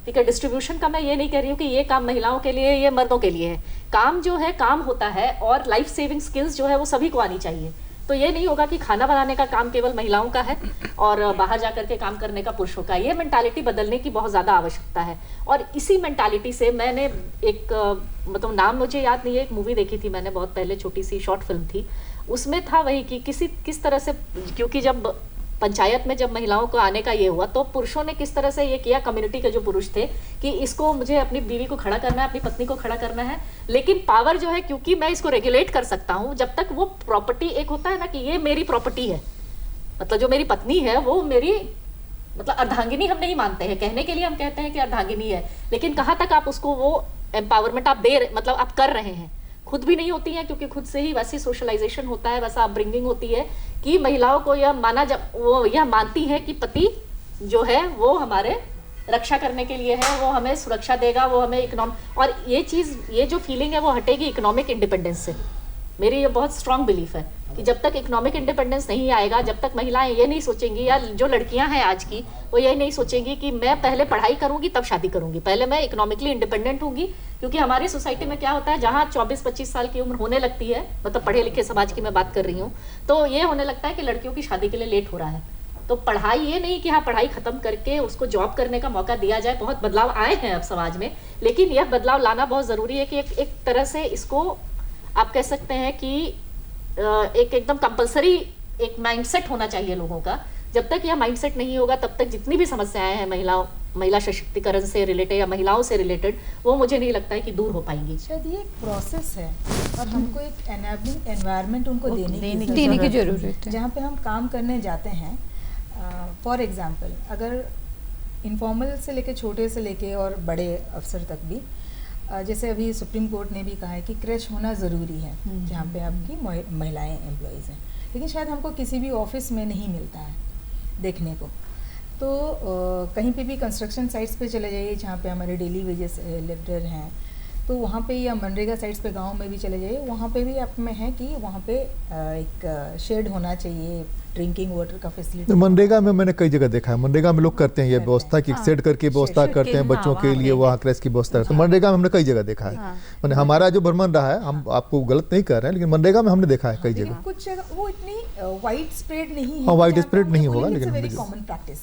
[SPEAKER 2] ठीक है। डिस्ट्रीब्यूशन का मैं ये नहीं कह रही हूँ कि ये काम महिलाओं के लिए, ये मर्दों के लिए है। काम जो है काम होता है, और लाइफ सेविंग स्किल्स जो है वो सभी को आनी चाहिए। तो ये नहीं होगा कि खाना बनाने का काम केवल महिलाओं का है और बाहर जा करके काम करने का पुरुषों का। ये मेंटालिटी बदलने की बहुत ज़्यादा आवश्यकता है। और इसी मेंटालिटी से मैंने एक मतलब नाम मुझे याद नहीं है, एक मूवी देखी थी मैंने बहुत पहले, छोटी सी शॉर्ट फिल्म थी, उसमें था वही कि किस तरह से, क्योंकि जब पंचायत में जब महिलाओं को आने का ये हुआ तो पुरुषों ने किस तरह से ये किया, कम्युनिटी के जो पुरुष थे, कि इसको मुझे अपनी बीवी को खड़ा करना है, अपनी पत्नी को खड़ा करना है, लेकिन पावर जो है, क्योंकि मैं इसको रेगुलेट कर सकता हूँ, जब तक वो प्रॉपर्टी एक होता है ना कि ये मेरी प्रॉपर्टी है, मतलब जो मेरी पत्नी है वो मेरी मतलब अर्धांगिनी हम नहीं मानते हैं, कहने के लिए हम कहते हैं कि अर्धांगिनी है, लेकिन कहाँ तक आप उसको वो एम्पावरमेंट आप मतलब आप कर रहे हैं, खुद भी नहीं होती है, क्योंकि खुद से ही वैसी सोशलाइजेशन होता है, वैसा अपब्रिंगिंग होती है कि महिलाओं को यह माना, जब वो यह मानती है कि पति जो है वो हमारे रक्षा करने के लिए है, वो हमें सुरक्षा देगा, वो हमें इकोनॉमिक, और ये चीज़, ये जो फीलिंग है वो हटेगी इकोनॉमिक इंडिपेंडेंस से। मेरी ये बहुत स्ट्रांग बिलीफ है कि जब तक इकोनॉमिक इंडिपेंडेंस नहीं आएगा, जब तक महिलाएं ये नहीं सोचेंगी, या जो लड़कियां हैं आज की, वो ये नहीं सोचेंगी कि मैं पहले पढ़ाई करूंगी तब शादी करूंगी, पहले मैं इकोनॉमिकली इंडिपेंडेंट होंगी। क्योंकि हमारी सोसाइटी में क्या होता है, जहाँ 24-25 साल की उम्र होने लगती है, मतलब पढ़े लिखे समाज की मैं बात कर रही हूँ, तो ये होने लगता है कि लड़कियों की शादी के लिए लेट हो रहा है। तो पढ़ाई ये नहीं कि हाँ पढ़ाई खत्म करके उसको जॉब करने का मौका दिया जाए, बहुत बदलाव आए हैं अब समाज में, लेकिन यह बदलाव लाना बहुत ज़रूरी है कि एक तरह से इसको आप कह सकते हैं कि एक एकदम कंपलसरी एक माइंडसेट होना चाहिए लोगों का। जब तक यह माइंडसेट नहीं होगा तब तक जितनी भी समस्याएं हैं महिला सशक्तिकरण से रिलेटेड या महिलाओं से रिलेटेड, वो मुझे नहीं लगता है कि दूर हो पाएंगी।
[SPEAKER 5] शायद ये एक प्रोसेस है और हमको एक एनेबलिंग एनवायरनमेंट उनको
[SPEAKER 4] देने की जरूरत है।
[SPEAKER 5] जहाँ पे हम काम करने जाते हैं, फॉर एग्जांपल अगर इनफॉर्मल से लेके, छोटे से लेके और बड़े अफसर तक भी, जैसे अभी सुप्रीम कोर्ट ने भी कहा है कि क्रैश होना ज़रूरी है जहाँ पे आपकी महिलाएं एम्प्लॉयज़ हैं, लेकिन शायद हमको किसी भी ऑफिस में नहीं मिलता है देखने को। तो कहीं पे भी कंस्ट्रक्शन साइट्स पे चले जाइए जहाँ पे हमारे डेली वेजेस लेबर हैं, तो वहाँ पे, या मनरेगा साइट्स पे गांव में भी चले जाइए, वहाँ पे भी आप में है कि वहाँ पे एक शेड होना चाहिए, ड्रिंकिंग वाटर का फैसिलिटी।
[SPEAKER 1] मनरेगा में मैंने कई जगह देखा है, मनरेगा में लोग करते हैं ये व्यवस्था की, शेड करके व्यवस्था करते हैं बच्चों के लिए, वहाँ क्रैश की व्यवस्था करते हैं। मनरेगा में हमने कई जगह देखा है, मैंने हमारा जो भ्रमण रहा है, हम आपको गलत नहीं कर रहे हैं, लेकिन मनरेगा में हमने देखा है कई जगह।
[SPEAKER 5] कुछ जगह वो इतनी वाइड स्प्रेड नहीं है,
[SPEAKER 1] हाँ वाइड स्प्रेड नहीं होगा, लेकिन
[SPEAKER 5] वेरी कॉमन प्रैक्टिस,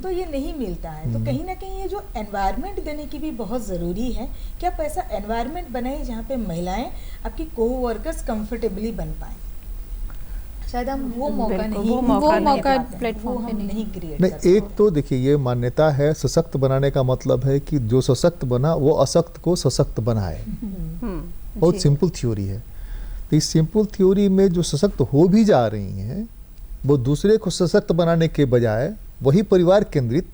[SPEAKER 5] तो ये नहीं मिलता है। तो कहीं ना कहीं ये जो एनवायरनमेंट देने की भी बहुत ज़रूरी है कि आप ऐसा एनवायरनमेंट बनाए जहाँ पे महिलाएं आपकी को वर्कर्स कंफर्टेबली बन पाए। शायद हम वो मौका प्लेटफॉर्म नहीं क्रिएट कर सकते।
[SPEAKER 1] एक तो देखिए ये मान्यता है, सशक्त बनाने का मतलब है कि जो सशक्त बना वो असक्त को सशक्त बनाए। बहुत सिंपल थ्योरी है। तो इस सिंपल थ्योरी में जो सशक्त हो भी जा रही हैं, वो दूसरे को सशक्त बनाने के बजाय वही परिवार केंद्रित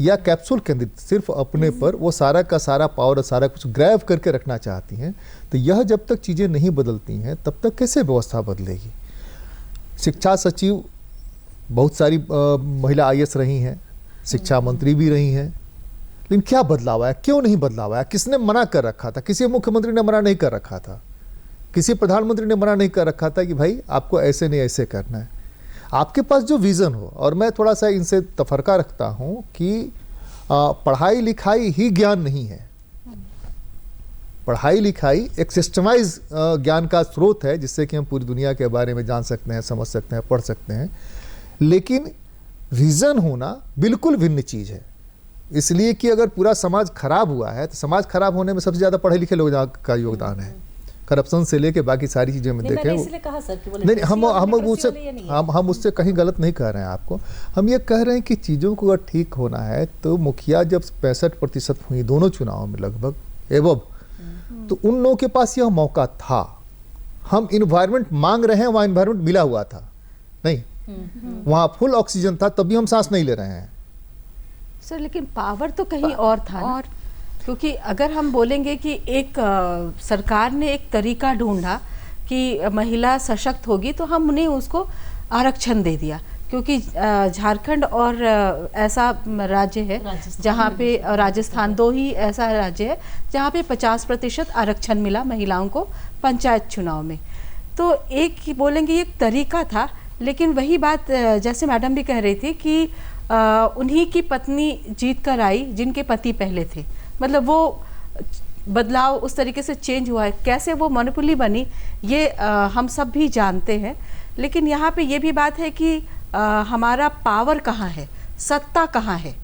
[SPEAKER 1] या कैप्सूल केंद्रित, सिर्फ अपने पर वो सारा का सारा पावर, सारा कुछ ग्रैब करके रखना चाहती हैं। तो यह जब तक चीज़ें नहीं बदलती हैं तब तक कैसे व्यवस्था बदलेगी। शिक्षा सचिव बहुत सारी महिला IAS रही हैं, शिक्षा मंत्री भी रही हैं, लेकिन क्या बदलाव आया, क्यों नहीं बदलाव आया? किसने मना कर रखा था? किसी मुख्यमंत्री ने मना नहीं कर रखा था, किसी प्रधानमंत्री ने मना नहीं कर रखा था कि भाई आपको ऐसे नहीं ऐसे करना है। आपके पास जो विज़न हो, और मैं थोड़ा सा इनसे तफरका रखता हूँ कि पढ़ाई लिखाई ही ज्ञान नहीं है। पढ़ाई लिखाई एक सिस्टमाइज ज्ञान का स्रोत है जिससे कि हम पूरी दुनिया के बारे में जान सकते हैं, समझ सकते हैं, पढ़ सकते हैं, लेकिन विज़न होना बिल्कुल भिन्न चीज़ है। इसलिए कि अगर पूरा समाज खराब हुआ है तो समाज खराब होने में सबसे ज़्यादा पढ़े लिखे लोगों का योगदान है। करप्शन से लेके बाकी सारी चीज़ें में देखें, नहीं हम उससे कहीं गलत नहीं कह रहे हैं आपको। हम ये कह रहे हैं कि चीज़ों को अगर ठीक होना है तो मुखिया जब 65% हुई दोनों चुनाव में लगभग एवं, तो उन लोगों के पास यह मौका था। हम इन्वायरमेंट मांग रहे हैं, वहाँ इन्वायरमेंट मिला हुआ था नहीं, वहाँ फुल ऑक्सीजन था, तभी हम सांस नहीं ले रहे हैं
[SPEAKER 3] सर। लेकिन पावर तो कहीं और था और क्योंकि अगर हम बोलेंगे कि एक सरकार ने एक तरीका ढूंढा कि महिला सशक्त होगी तो हमने उसको आरक्षण दे दिया, क्योंकि झारखंड और ऐसा राज्य है जहाँ पे, राजस्थान, दो ही ऐसा राज्य है जहाँ पे 50% आरक्षण मिला महिलाओं को पंचायत चुनाव में। तो एक बोलेंगे एक तरीका था, लेकिन वही बात जैसे मैडम भी कह रही थी कि उन्हीं की पत्नी जीत कर आई जिनके पति पहले थे। मतलब वो बदलाव उस तरीके से चेंज हुआ है, कैसे वो मोनोपोली बनी ये हम सब भी जानते हैं। लेकिन यहाँ पे ये भी बात है कि हमारा पावर कहाँ है, सत्ता कहाँ है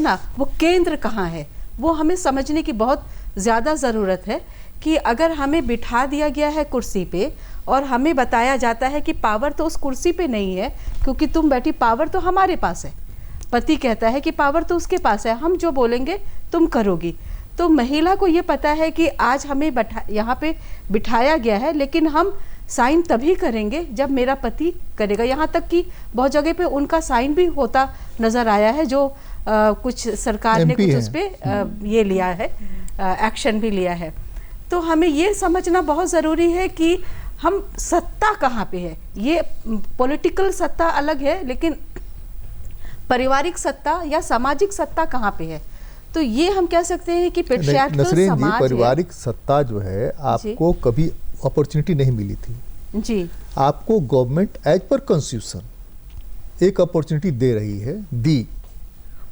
[SPEAKER 3] ना, वो केंद्र कहाँ है, वो हमें समझने की बहुत ज़्यादा ज़रूरत है कि अगर हमें बिठा दिया गया है कुर्सी पे और हमें बताया जाता है कि पावर तो उस कुर्सी पे नहीं है क्योंकि तुम बैठी, पावर तो हमारे पास है, पति कहता है कि पावर तो उसके पास है, हम जो बोलेंगे तुम करोगी। तो महिला को ये पता है कि आज हमें यहाँ पे बिठाया गया है, लेकिन हम साइन तभी करेंगे जब मेरा पति करेगा। यहाँ तक कि बहुत जगह पे उनका साइन भी होता नज़र आया है, जो कुछ सरकार ने कुछ उस पर ये लिया है, एक्शन भी लिया है। तो हमें ये समझना बहुत ज़रूरी है कि हम सत्ता कहाँ पे है। ये पॉलिटिकल सत्ता अलग है, लेकिन पारिवारिक सत्ता या सामाजिक सत्ता कहाँ पे है। तो ये हम कह सकते हैं कि पेट्रियार्कल समाज है।
[SPEAKER 1] पारिवारिक सत्ता जो है आपको कभी अपॉर्चुनिटी नहीं मिली थी
[SPEAKER 3] जी,
[SPEAKER 1] आपको गवर्नमेंट एज पर कॉन्स्टिट्यूशन एक अपॉर्चुनिटी दे रही है, दी।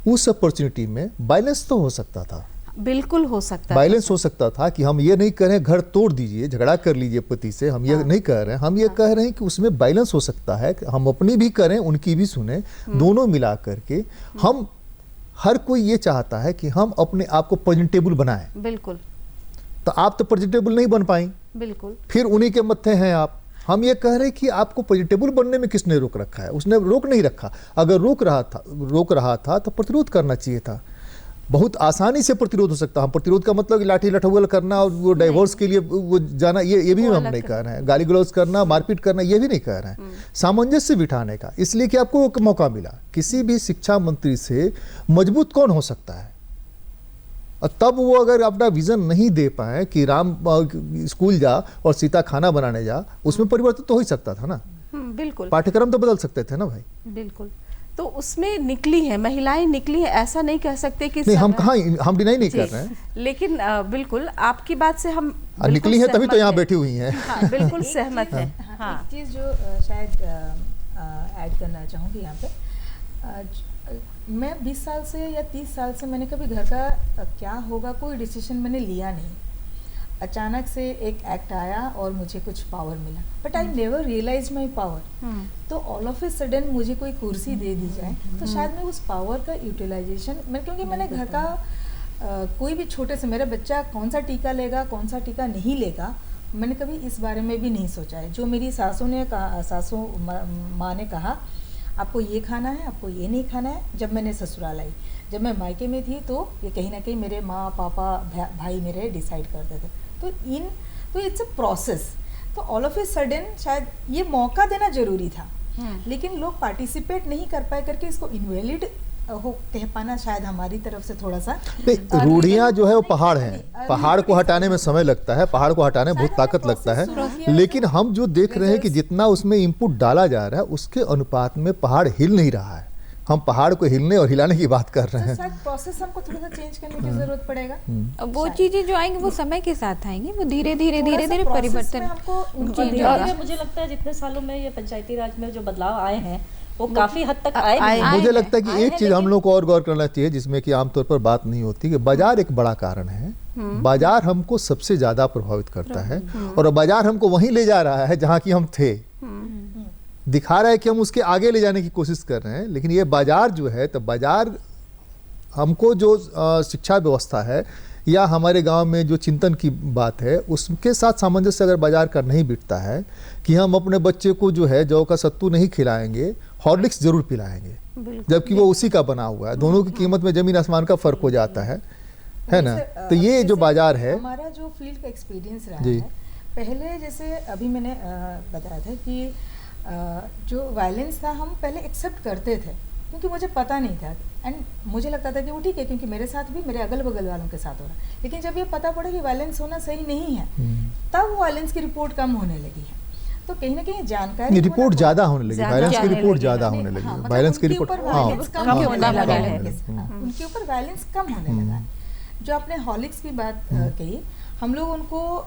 [SPEAKER 1] उस अपॉर्चुनिटी में बैलेंस तो हो सकता था,
[SPEAKER 3] बिल्कुल हो सकता,
[SPEAKER 1] बैलेंस हो सकता था कि हम ये नहीं कह रहे हैं घर तोड़ दीजिए, झगड़ा कर लीजिए पति से, हम ये नहीं कह रहे हैं, हम ये कह रहे हैं कि उसमें बैलेंस हो सकता है कि हम अपनी भी करें, उनकी भी सुने, दोनों मिला करके हम, हर कोई ये चाहता है कि हम अपने आप को प्रेजेंटेबल बनाएं।
[SPEAKER 3] बिल्कुल।
[SPEAKER 1] तो आप तो प्रेजेंटेबल नहीं बन पाई,
[SPEAKER 3] बिल्कुल, फिर
[SPEAKER 1] उन्हीं के मत्थे हैं आप। हम ये कह रहे हैं कि आपको प्रेजेंटेबल बनने में किसने रोक रखा है? उसने रोक नहीं रखा। अगर रोक रहा था तो प्रतिरोध करना चाहिए था। बहुत आसानी से प्रतिरोध हो सकता है। हम प्रतिरोध का मतलब कि लाठी लठौल करना और वो डाइवोर्स के लिए वो जाना, ये भी हम नहीं कह रहे हैं। गाली गलौज करना, मारपीट करना, ये भी नहीं कह रहे हैं। सामंजस्य बिठाने का, इसलिए कि आपको एक मौका मिला। किसी भी शिक्षा मंत्री से मजबूत कौन हो सकता है? और तब वो अगर अपना विजन नहीं दे पाए कि राम स्कूल जा और सीता खाना बनाने जा, उसमें परिवर्तन तो हो ही सकता था ना।
[SPEAKER 3] बिल्कुल,
[SPEAKER 1] पाठ्यक्रम तो बदल सकते थे ना भाई।
[SPEAKER 3] बिल्कुल। तो उसमें निकली है, महिलाएं निकली है, ऐसा नहीं कह सकते कि
[SPEAKER 1] नहीं, हम डिनाई नहीं कर रहे हैं,
[SPEAKER 3] लेकिन बिल्कुल आपकी बात से हम
[SPEAKER 1] निकली है, तभी तो यहाँ बैठी हुई हैं।
[SPEAKER 3] हाँ, बिल्कुल सहमत है।
[SPEAKER 5] हाँ, एक चीज़ जो शायद ऐड करना चाहूँगी यहाँ पे, मैं 20 साल से या 30 साल से मैंने कभी घर का क्या होगा कोई डिसीजन मैंने लिया नहीं। अचानक से एक एक्ट आया और मुझे कुछ पावर मिला, but I never realise my power. तो ऑल ऑफ ए सडन मुझे कोई कुर्सी दे दी जाए तो शायद मैं उस पावर का यूटिलाइजेशन, क्योंकि मैंने घर का कोई भी छोटे से, मेरा बच्चा कौन सा टीका लेगा कौन सा टीका नहीं लेगा, मैंने कभी इस बारे में भी नहीं सोचा है। जो मेरी सासू माँ ने कहा आपको ये खाना है, आपको ये नहीं खाना है। जब मैंने ससुराल आई, जब मैं मायके में थी, तो ये कहीं ना कहीं मेरे माँ पापा भाई मेरे डिसाइड करते थे। तो इट्स अ प्रोसेस। तो ऑल ऑफ ए सडन शायद ये मौका देना जरूरी था, लेकिन लोग पार्टिसिपेट नहीं कर पाए करके इसको इनवैलिड हो कह पाना शायद हमारी तरफ से थोड़ा सा।
[SPEAKER 1] रूढ़ियाँ जो है वो पहाड़ हैं, पहाड़ को हटाने में समय लगता है, पहाड़ को हटाने में बहुत ताकत लगता है, लेकिन हम जो देख रहे हैं कि जितना उसमें इनपुट डाला जा रहा है उसके अनुपात में पहाड़ हिल नहीं रहा है। हम पहाड़ को हिलने और हिलाने की बात कर रहे हैं।
[SPEAKER 5] शायद प्रोसेस हमको थोड़ा सा चेंज करने की जरूरत पड़ेगा।
[SPEAKER 4] वो चीजें जो आएंगी वो समय के साथ आएंगी, वो धीरे धीरे परिवर्तन।
[SPEAKER 2] मुझे लगता है जितने सालों में ये पंचायती राज में जो बदलाव आए हैं वो काफी हद तक आए।
[SPEAKER 1] मुझे लगता है कि एक चीज हम लोग को और गौर करना चाहिए, जिसमें कि आमतौर पर बात नहीं होती, कि बाजार एक बड़ा कारण है। बाजार हमको सबसे ज्यादा प्रभावित करता है, और बाजार हमको वहीं ले जा रहा है जहाँ की हम थे। दिखा रहा है कि हम उसके आगे ले जाने की कोशिश कर रहे हैं, लेकिन ये बाजार जो है, तो बाजार हमको जो शिक्षा व्यवस्था है या हमारे गांव में जो चिंतन की बात है, उसके साथ सामंजस्य अगर बाजार का नहीं बिठता है कि हम अपने बच्चे को जो है जौ का सत्तू नहीं खिलाएंगे, हॉर्लिक्स जरूर पिलाएंगे, जबकि वो उसी का बना हुआ है। दोनों की कीमत में जमीन आसमान का फर्क हो जाता है ना। तो ये जो बाजार है,
[SPEAKER 5] हमारा जो फील्ड का एक्सपीरियंस रहा है, पहले जैसे अभी मैंने बताया था कि जो वायलेंस था हम पहले एक्सेप्ट करते थे, क्योंकि मुझे पता नहीं था, एंड मुझे लगता था कि वो ठीक है क्योंकि मेरे साथ भी, मेरे अगल बगल वालों के साथ हो रहा है। लेकिन जब ये पता पड़ा कि वायलेंस होना सही नहीं है, तब वायलेंस की रिपोर्ट कम होने लगी है। तो कहीं ना कहीं जानकारी,
[SPEAKER 1] रिपोर्ट ज्यादा होने लगी, वायलेंस की रिपोर्ट ज्यादा होने लगी, वायलेंस की रिपोर्ट
[SPEAKER 5] उनके ऊपर वायलेंस कम होने लगा है। जो आपने हॉलिक्स की बात कही, हम लोग उनको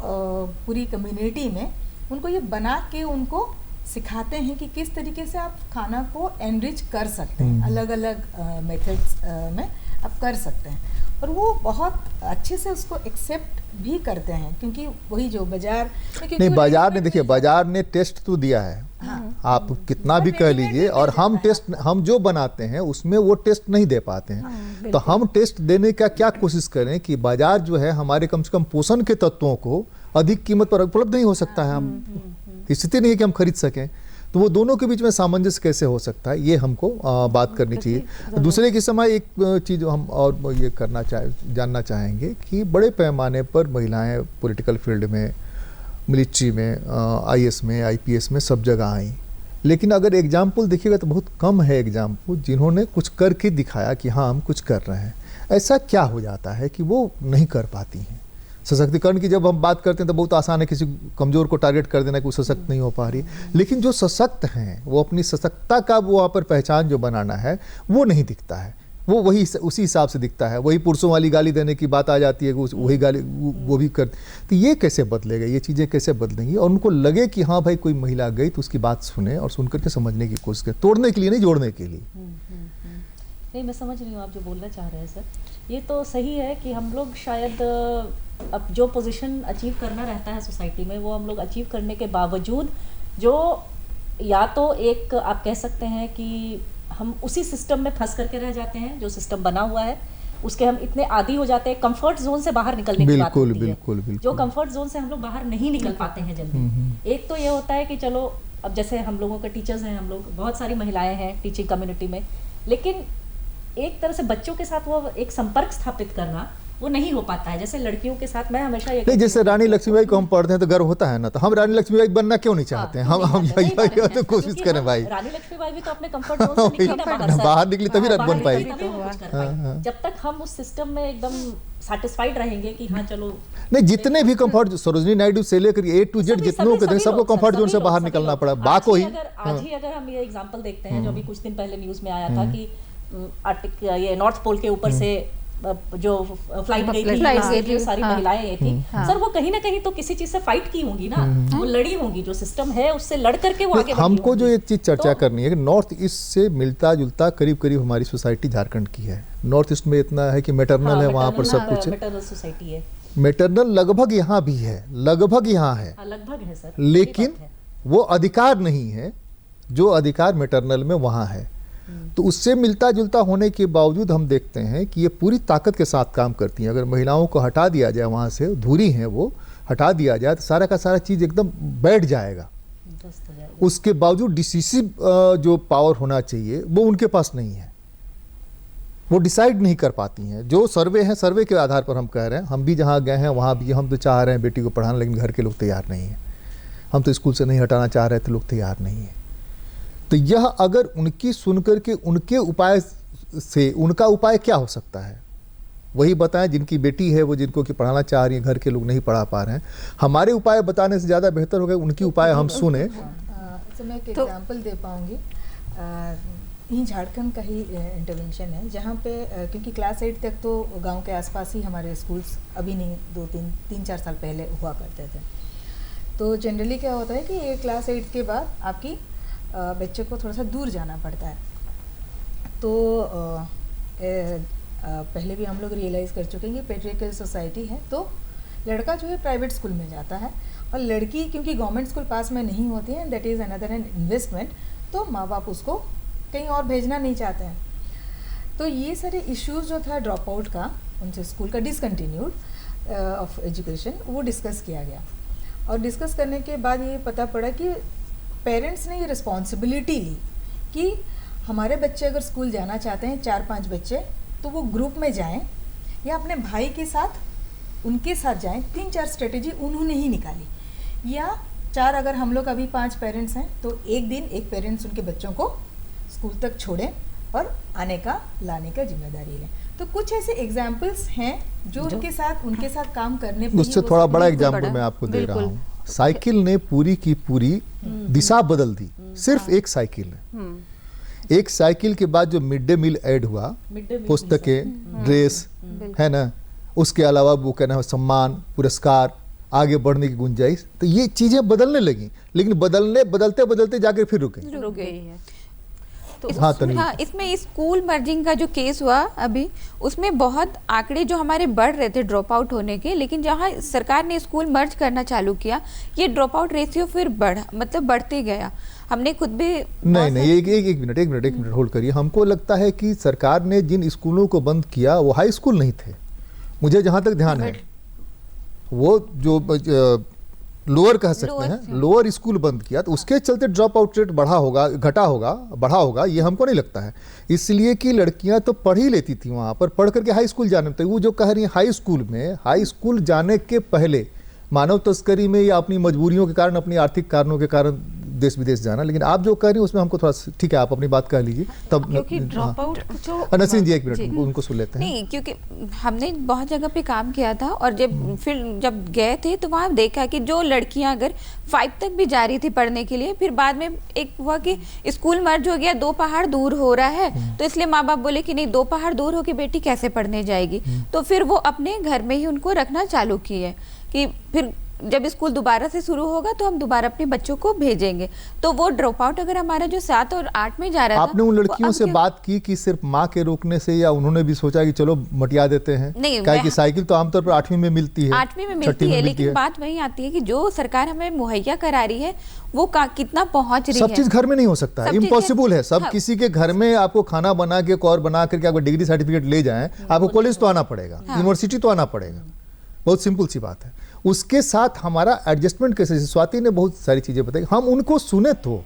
[SPEAKER 5] पूरी कम्युनिटी में उनको ये बना के उनको सिखाते हैं कि किस तरीके से आप खाना को एनरिच कर सकते हैं, अलग अलग मेथड्स में आप कर सकते हैं, और वो बहुत अच्छे से उसको एक्सेप्ट भी करते हैं। क्योंकि वही जो बाजार
[SPEAKER 1] नहीं, बाजार ने देखिए, बाजार ने टेस्ट तो दिया है, आप कितना भी कह लीजिए, और हम जो बनाते हैं उसमें वो टेस्ट नहीं दे पाते हैं। तो हम टेस्ट देने का क्या कोशिश करें कि बाजार जो है हमारे कम से कम पोषण के तत्वों को अधिक कीमत पर उपलब्ध नहीं हो सकता है, हम स्थिति नहीं है कि हम खरीद सकें। तो वो दोनों के बीच में सामंजस्य कैसे हो सकता है, ये हमको बात करनी चाहिए। दूसरे के समय एक चीज़ हम और ये जानना चाहेंगे कि बड़े पैमाने पर महिलाएं पॉलिटिकल फील्ड में, मिलिट्री में, IAS में, IPS में सब जगह आई, लेकिन अगर एग्जाम्पल देखिएगा तो बहुत कम है एग्जाम्पल जिन्होंने कुछ करके दिखाया कि हाँ हम कुछ कर रहे हैं। ऐसा क्या हो जाता है कि वो नहीं कर पाती हैं? सशक्तिकरण की जब हम बात करते हैं तो बहुत आसान है किसी कमज़ोर को टारगेट कर देना कि वो सशक्त नहीं हो पा रही, लेकिन जो सशक्त हैं वो अपनी सशक्तता का वो वहाँ पर पहचान जो बनाना है वो नहीं दिखता है, वो वही उसी हिसाब से दिखता है। वही पुरुषों वाली गाली देने की बात आ जाती है, वही गाली वो भी कर। तो ये कैसे बदलेगा, ये चीज़ें कैसे बदलेंगी? और उनको लगे कि हाँ भाई कोई महिला गई तो उसकी बात सुने और सुन करके समझने की कोशिश करें, तोड़ने के लिए नहीं, जोड़ने के लिए।
[SPEAKER 2] नहीं, मैं समझ रही हूँ आप जो बोलना चाह रहे हैं सर। ये तो सही है कि हम लोग शायद अब जो पोजीशन अचीव करना रहता है सोसाइटी में वो हम लोग अचीव करने के बावजूद जो या तो एक आप कह सकते हैं कि हम उसी सिस्टम में फंस करके रह जाते हैं, जो सिस्टम बना हुआ है उसके हम इतने आदी हो जाते हैं, कंफर्ट जोन से बाहर निकलने की बात होती है।
[SPEAKER 1] बिल्कुल।
[SPEAKER 2] जो कंफर्ट जोन से हम लोग बाहर नहीं निकल पाते हैं जल्दी। एक तो ये होता है कि चलो अब जैसे हम लोगों के टीचर्स हैं, हम लोग बहुत सारी महिलाएं हैं टीचिंग कम्युनिटी में, लेकिन एक तरह से बच्चों के साथ वो एक संपर्क स्थापित करना वो नहीं हो पाता है। जैसे लड़कियों के साथ मैं हमेशा ये
[SPEAKER 1] नहीं, जैसे रानी लक्ष्मीबाई को हम पढ़ते हैं तो गर्व होता है ना, तो हम रानी लक्ष्मीबाई बनना क्यों नहीं चाहते हैं? हम तो कोशिश करें भाई।
[SPEAKER 2] रानी लक्ष्मीबाई भी तो अपने कंफर्ट जोन से निकली ना
[SPEAKER 1] बाहर निकली तभी रन बन पाएगी।
[SPEAKER 2] जब तक हम उस सिस्टम में एकदम सेटिस्फाइड रहेंगे कि हाँ चलो
[SPEAKER 1] नहीं, जितने भी कंफर्ट, सरोजनी नायडू से लेकर A to Z जितनों के सबको कंफर्ट जोन से बाहर निकलना पड़ा। बाको ही
[SPEAKER 2] आज ही अगर हम ये एग्जांपल देखते हैं जो अभी कुछ दिन पहले न्यूज में आया था कि ये नॉर्थ पोल के ऊपर से जो फ्लाइट गई थी, जो सारी महिलाएं ये थी, सर वो कहीं ना कहीं तो किसी चीज से फाइट की होंगी ना, वो लड़ी होंगी, जो सिस्टम है उससे लड़ करके वो आगे बढ़ी
[SPEAKER 1] हमको
[SPEAKER 2] होंगी।
[SPEAKER 1] जो एक चीज चर्चा करनी है कि नॉर्थ ईस्ट से मिलता जुलता करीब करीब हमारी सोसाइटी झारखंड की है। नॉर्थ ईस्ट में इतना है कि मैटरनल है, वहाँ पर सब कुछ है,
[SPEAKER 2] मैटरनल सोसाइटी है,
[SPEAKER 1] मैटरनल लगभग यहाँ भी है, लगभग यहाँ है,
[SPEAKER 2] लगभग है सर,
[SPEAKER 1] लेकिन वो अधिकार नहीं है जो अधिकार मैटरनल में वहाँ है। तो उससे मिलता जुलता होने के बावजूद हम देखते हैं कि ये पूरी ताकत के साथ काम करती हैं। अगर महिलाओं को हटा दिया जाए वहाँ से, धुरी हैं वो, हटा दिया जाए तो सारा का सारा चीज़ एकदम बैठ जाएगा। उसके बावजूद डिसिसिव जो पावर होना चाहिए वो उनके पास नहीं है, वो डिसाइड नहीं कर पाती हैं। जो सर्वे हैं, सर्वे के आधार पर हम कह रहे हैं, हम भी जहाँ गए हैं वहाँ भी हम तो चाह रहे हैं बेटी को पढ़ाना, लेकिन घर के लोग तैयार नहीं हैं। हम तो स्कूल से नहीं हटाना चाह रहे थे, लोग तैयार नहीं हैं। तो यह अगर उनकी सुनकर के उनके उपाय से, उनका उपाय क्या हो सकता है वही बताएं। जिनकी बेटी है वो जिनको कि पढ़ाना चाह रही है, घर के लोग नहीं पढ़ा पा रहे हैं, हमारे उपाय बताने से ज़्यादा बेहतर होगा उनकी उपाय हम सुने।
[SPEAKER 5] तो मैं एक एग्जांपल दे पाऊंगी, यही झारखंड का ही इंटरवेंशन है जहाँ पे क्योंकि क्लास 8 तक तो गांव के आसपास ही हमारे स्कूल्स, अभी नहीं 2-3-4 साल पहले हुआ करते थे। तो जनरली क्या होता है कि ये क्लास 8 के बाद आपकी बच्चे को थोड़ा सा दूर जाना पड़ता है। तो पहले भी हम लोग रियलाइज़ कर चुके हैं कि पेट्रियार्कल सोसाइटी है, तो लड़का जो है प्राइवेट स्कूल में जाता है और लड़की क्योंकि गवर्नमेंट स्कूल पास में नहीं होती है, that is another an investment, तो माँ बाप उसको कहीं और भेजना नहीं चाहते हैं। तो ये सारे इश्यूज़ जो था ड्रॉप आउट का, उनसे स्कूल का डिसकंटिन्यूड ऑफ एजुकेशन, वो डिस्कस किया गया। और डिस्कस करने के बाद ये पता पड़ा कि पेरेंट्स ने ये रिस्पॉन्सिबिलिटी ली कि हमारे बच्चे अगर स्कूल जाना चाहते हैं, 4-5 बच्चे, तो वो ग्रुप में जाएं या अपने भाई के साथ उनके साथ जाएं। 3-4 स्ट्रेटेजी उन्होंने ही निकाली, या 4 अगर हम लोग अभी 5 पेरेंट्स हैं तो एक दिन एक पेरेंट्स उनके बच्चों को स्कूल तक छोड़ें और आने का लाने का जिम्मेदारी लें। तो कुछ ऐसे एग्जाम्पल्स हैं जो उनके साथ काम करने पे
[SPEAKER 1] उससे थोड़ा बड़ा एग्जाम्पल मैं आपको दे रहा हूँ। साइकिल ने पूरी की पूरी दिशा बदल दी, सिर्फ एक साइकिल ने। एक साइकिल के बाद जो मिड डे मील ऐड हुआ, पुस्तकें, ड्रेस, है ना, उसके अलावा वो कहना है सम्मान, पुरस्कार, आगे बढ़ने की गुंजाइश, तो ये चीजें बदलने लगी, लेकिन बदलते बदलते जाकर फिर रुक गई है। हाँ तन्वी।
[SPEAKER 4] हाँ, इसमें स्कूल मर्जिंग का जो केस हुआ अभी, उसमें बहुत आंकड़े जो हमारे बढ़ रहे थे ड्रॉप आउट होने के, लेकिन जहाँ सरकार ने स्कूल मर्ज करना चालू किया, ये ड्रॉप आउट रेशियो फिर बढ़ते गया। हमने खुद भी
[SPEAKER 1] नहीं एक मिनट होल्ड करिए। हमको लगता है कि सरकार ने जिन स्कूलों को बंद किया वो हाई स्कूल नहीं थे, मुझे जहाँ तक ध्यान है। वो जो लोअर कह सकते हैं, लोअर स्कूल बंद किया, तो उसके चलते ड्रॉप आउट रेट बढ़ा होगा, घटा होगा, बढ़ा होगा, ये हमको नहीं लगता है। इसलिए कि लड़कियां तो पढ़ ही लेती थी वहाँ पर, पढ़ करके हाई स्कूल जाने, तो वो जो कह रही है हाई स्कूल जाने के पहले मानव तस्करी में या अपनी मजबूरियों के कारण, अपनी आर्थिक कारणों के कारण देश विदेश जाना। लेकिन आप जो कह रही हैं उसमें हमको थोड़ा, ठीक है आप अपनी बात कह लीजिए तब।
[SPEAKER 3] क्योंकि ड्रॉप आउट जो
[SPEAKER 1] नसीन जी एक मिनट उनको सुन लेते हैं।
[SPEAKER 4] नहीं, क्योंकि हमने बहुत जगह पे काम किया था और जब गए थे तो वहाँ देखा कि जो लड़कियां अगर 5 तक भी जा रही थी पढ़ने के लिए, फिर बाद में एक हुआ कि स्कूल मर्ज हो गया, 2 पहाड़ दूर हो रहा है, तो इसलिए माँ बाप बोले कि नहीं 2 पहाड़ दूर हो के बेटी कैसे पढ़ने जाएगी, तो फिर वो अपने घर में ही उनको रखना चालू किए कि फिर जब स्कूल दोबारा से शुरू होगा तो हम दोबारा अपने बच्चों को भेजेंगे। तो वो ड्रॉप आउट अगर हमारा जो 7 और 8 में जा रहा था,
[SPEAKER 1] आपने उन लड़कियों से बात की कि सिर्फ माँ के रोकने से, या उन्होंने भी सोचा कि चलो मटिया देते हैं?
[SPEAKER 4] नहीं,
[SPEAKER 1] क्या कि साइकिल तो आमतौर पर 8वीं में मिलती है,
[SPEAKER 4] 8वीं में मिलती है, लेकिन बात वही आती है कि जो सरकार हमें मुहैया करा रही है वो कितना पहुंच रही है।
[SPEAKER 1] सब चीज घर में नहीं हो सकता है, इम्पॉसिबल है। सब किसी के घर में आपको खाना बना के और बना करके आपको डिग्री सर्टिफिकेट ले जाएं, आपको कॉलेज तो आना पड़ेगा, यूनिवर्सिटी तो आना पड़ेगा, बहुत सिंपल सी बात है। उसके साथ हमारा एडजस्टमेंट कैसे, स्वाति ने बहुत सारी चीजें बताई, हम उनको सुने तो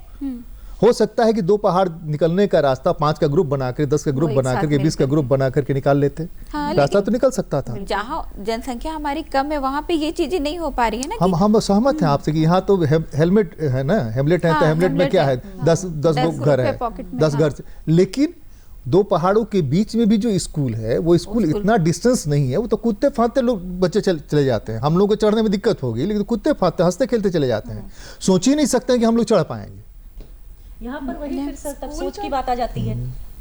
[SPEAKER 1] हो सकता है कि 2 पहाड़ निकलने का रास्ता 5 का ग्रुप बनाकर, 10 का ग्रुप बना करके, 20 का ग्रुप बना करके निकाल लेते।
[SPEAKER 4] हाँ,
[SPEAKER 1] रास्ता तो निकल सकता था।
[SPEAKER 4] जहाँ जनसंख्या हमारी कम है वहाँ पे ये चीजें नहीं हो पा रही है ना।
[SPEAKER 1] हम सहमत हैं आपसे कि यहाँ तो हेलमेट है ना, हेमलेट है, तो हेमलेट में क्या है, 10 घर है, 10 घर से। लेकिन 2 पहाड़ों के बीच में भी जो स्कूल है, वो स्कूल इतना डिस्टेंस नहीं है, वो तो कूदते फांदते लोग बच्चे चले जाते हैं। हम लोग को चढ़ने में दिक्कत होगी, लेकिन कूदते फांदते हंसते खेलते चले जाते हैं। सोच ही नहीं सकते कि हम लोग चढ़ पाएंगे।
[SPEAKER 2] यहाँ पर वही फिर से तब सोच की बात आ जाती है,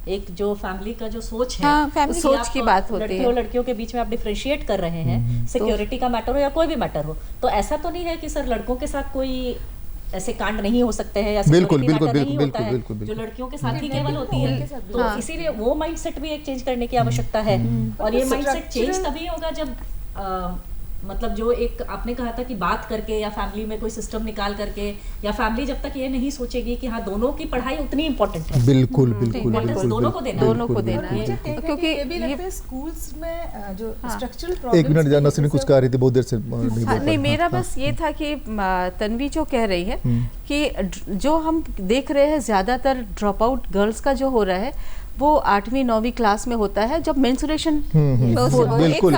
[SPEAKER 2] एक जो फैमिली का जो सोच है,
[SPEAKER 4] हाँ, फैमिली
[SPEAKER 3] सोच की बात होती है।
[SPEAKER 2] लड़कियों के बीच में आप डिफरेंशिएट कर रहे हैं, सिक्योरिटी का मैटर हो या कोई भी मैटर हो, तो ऐसा तो नहीं है कि सर लड़कों के साथ कोई ऐसे कांड नहीं हो सकते हैं या
[SPEAKER 1] बिल्कुल
[SPEAKER 2] जो लड़कियों के साथ ही केवल होती है। तो इसीलिए वो माइंडसेट भी एक चेंज करने की आवश्यकता है। और ये माइंडसेट चेंज तभी होगा जब मतलब जो एक आपने कहा था कि बात करके या फैमिली में कोई सिस्टम निकाल करके, या फैमिली जब तक ये नहीं सोचेगी कि हाँ दोनों की पढ़ाई उतनी इम्पोर्टेंट है,
[SPEAKER 1] बिल्कुल
[SPEAKER 2] दोनों को देना
[SPEAKER 3] है।
[SPEAKER 5] क्योंकि ये भी लगता है स्कूल्स में जो स्ट्रक्चरल प्रॉब्लम्स।
[SPEAKER 1] एक मिनट, नसरीन कुछ कह रही थी, बहुत देर से
[SPEAKER 3] नहीं, मेरा बस ये था कि तन्वी जो कह रही है कि जो हम देख रहे हैं ज्यादातर ड्रॉप आउट गर्ल्स का जो हो रहा है वो 8वीं 9वीं क्लास में होता है, जब मेंस्ट्रुएशन
[SPEAKER 1] बिल्कुल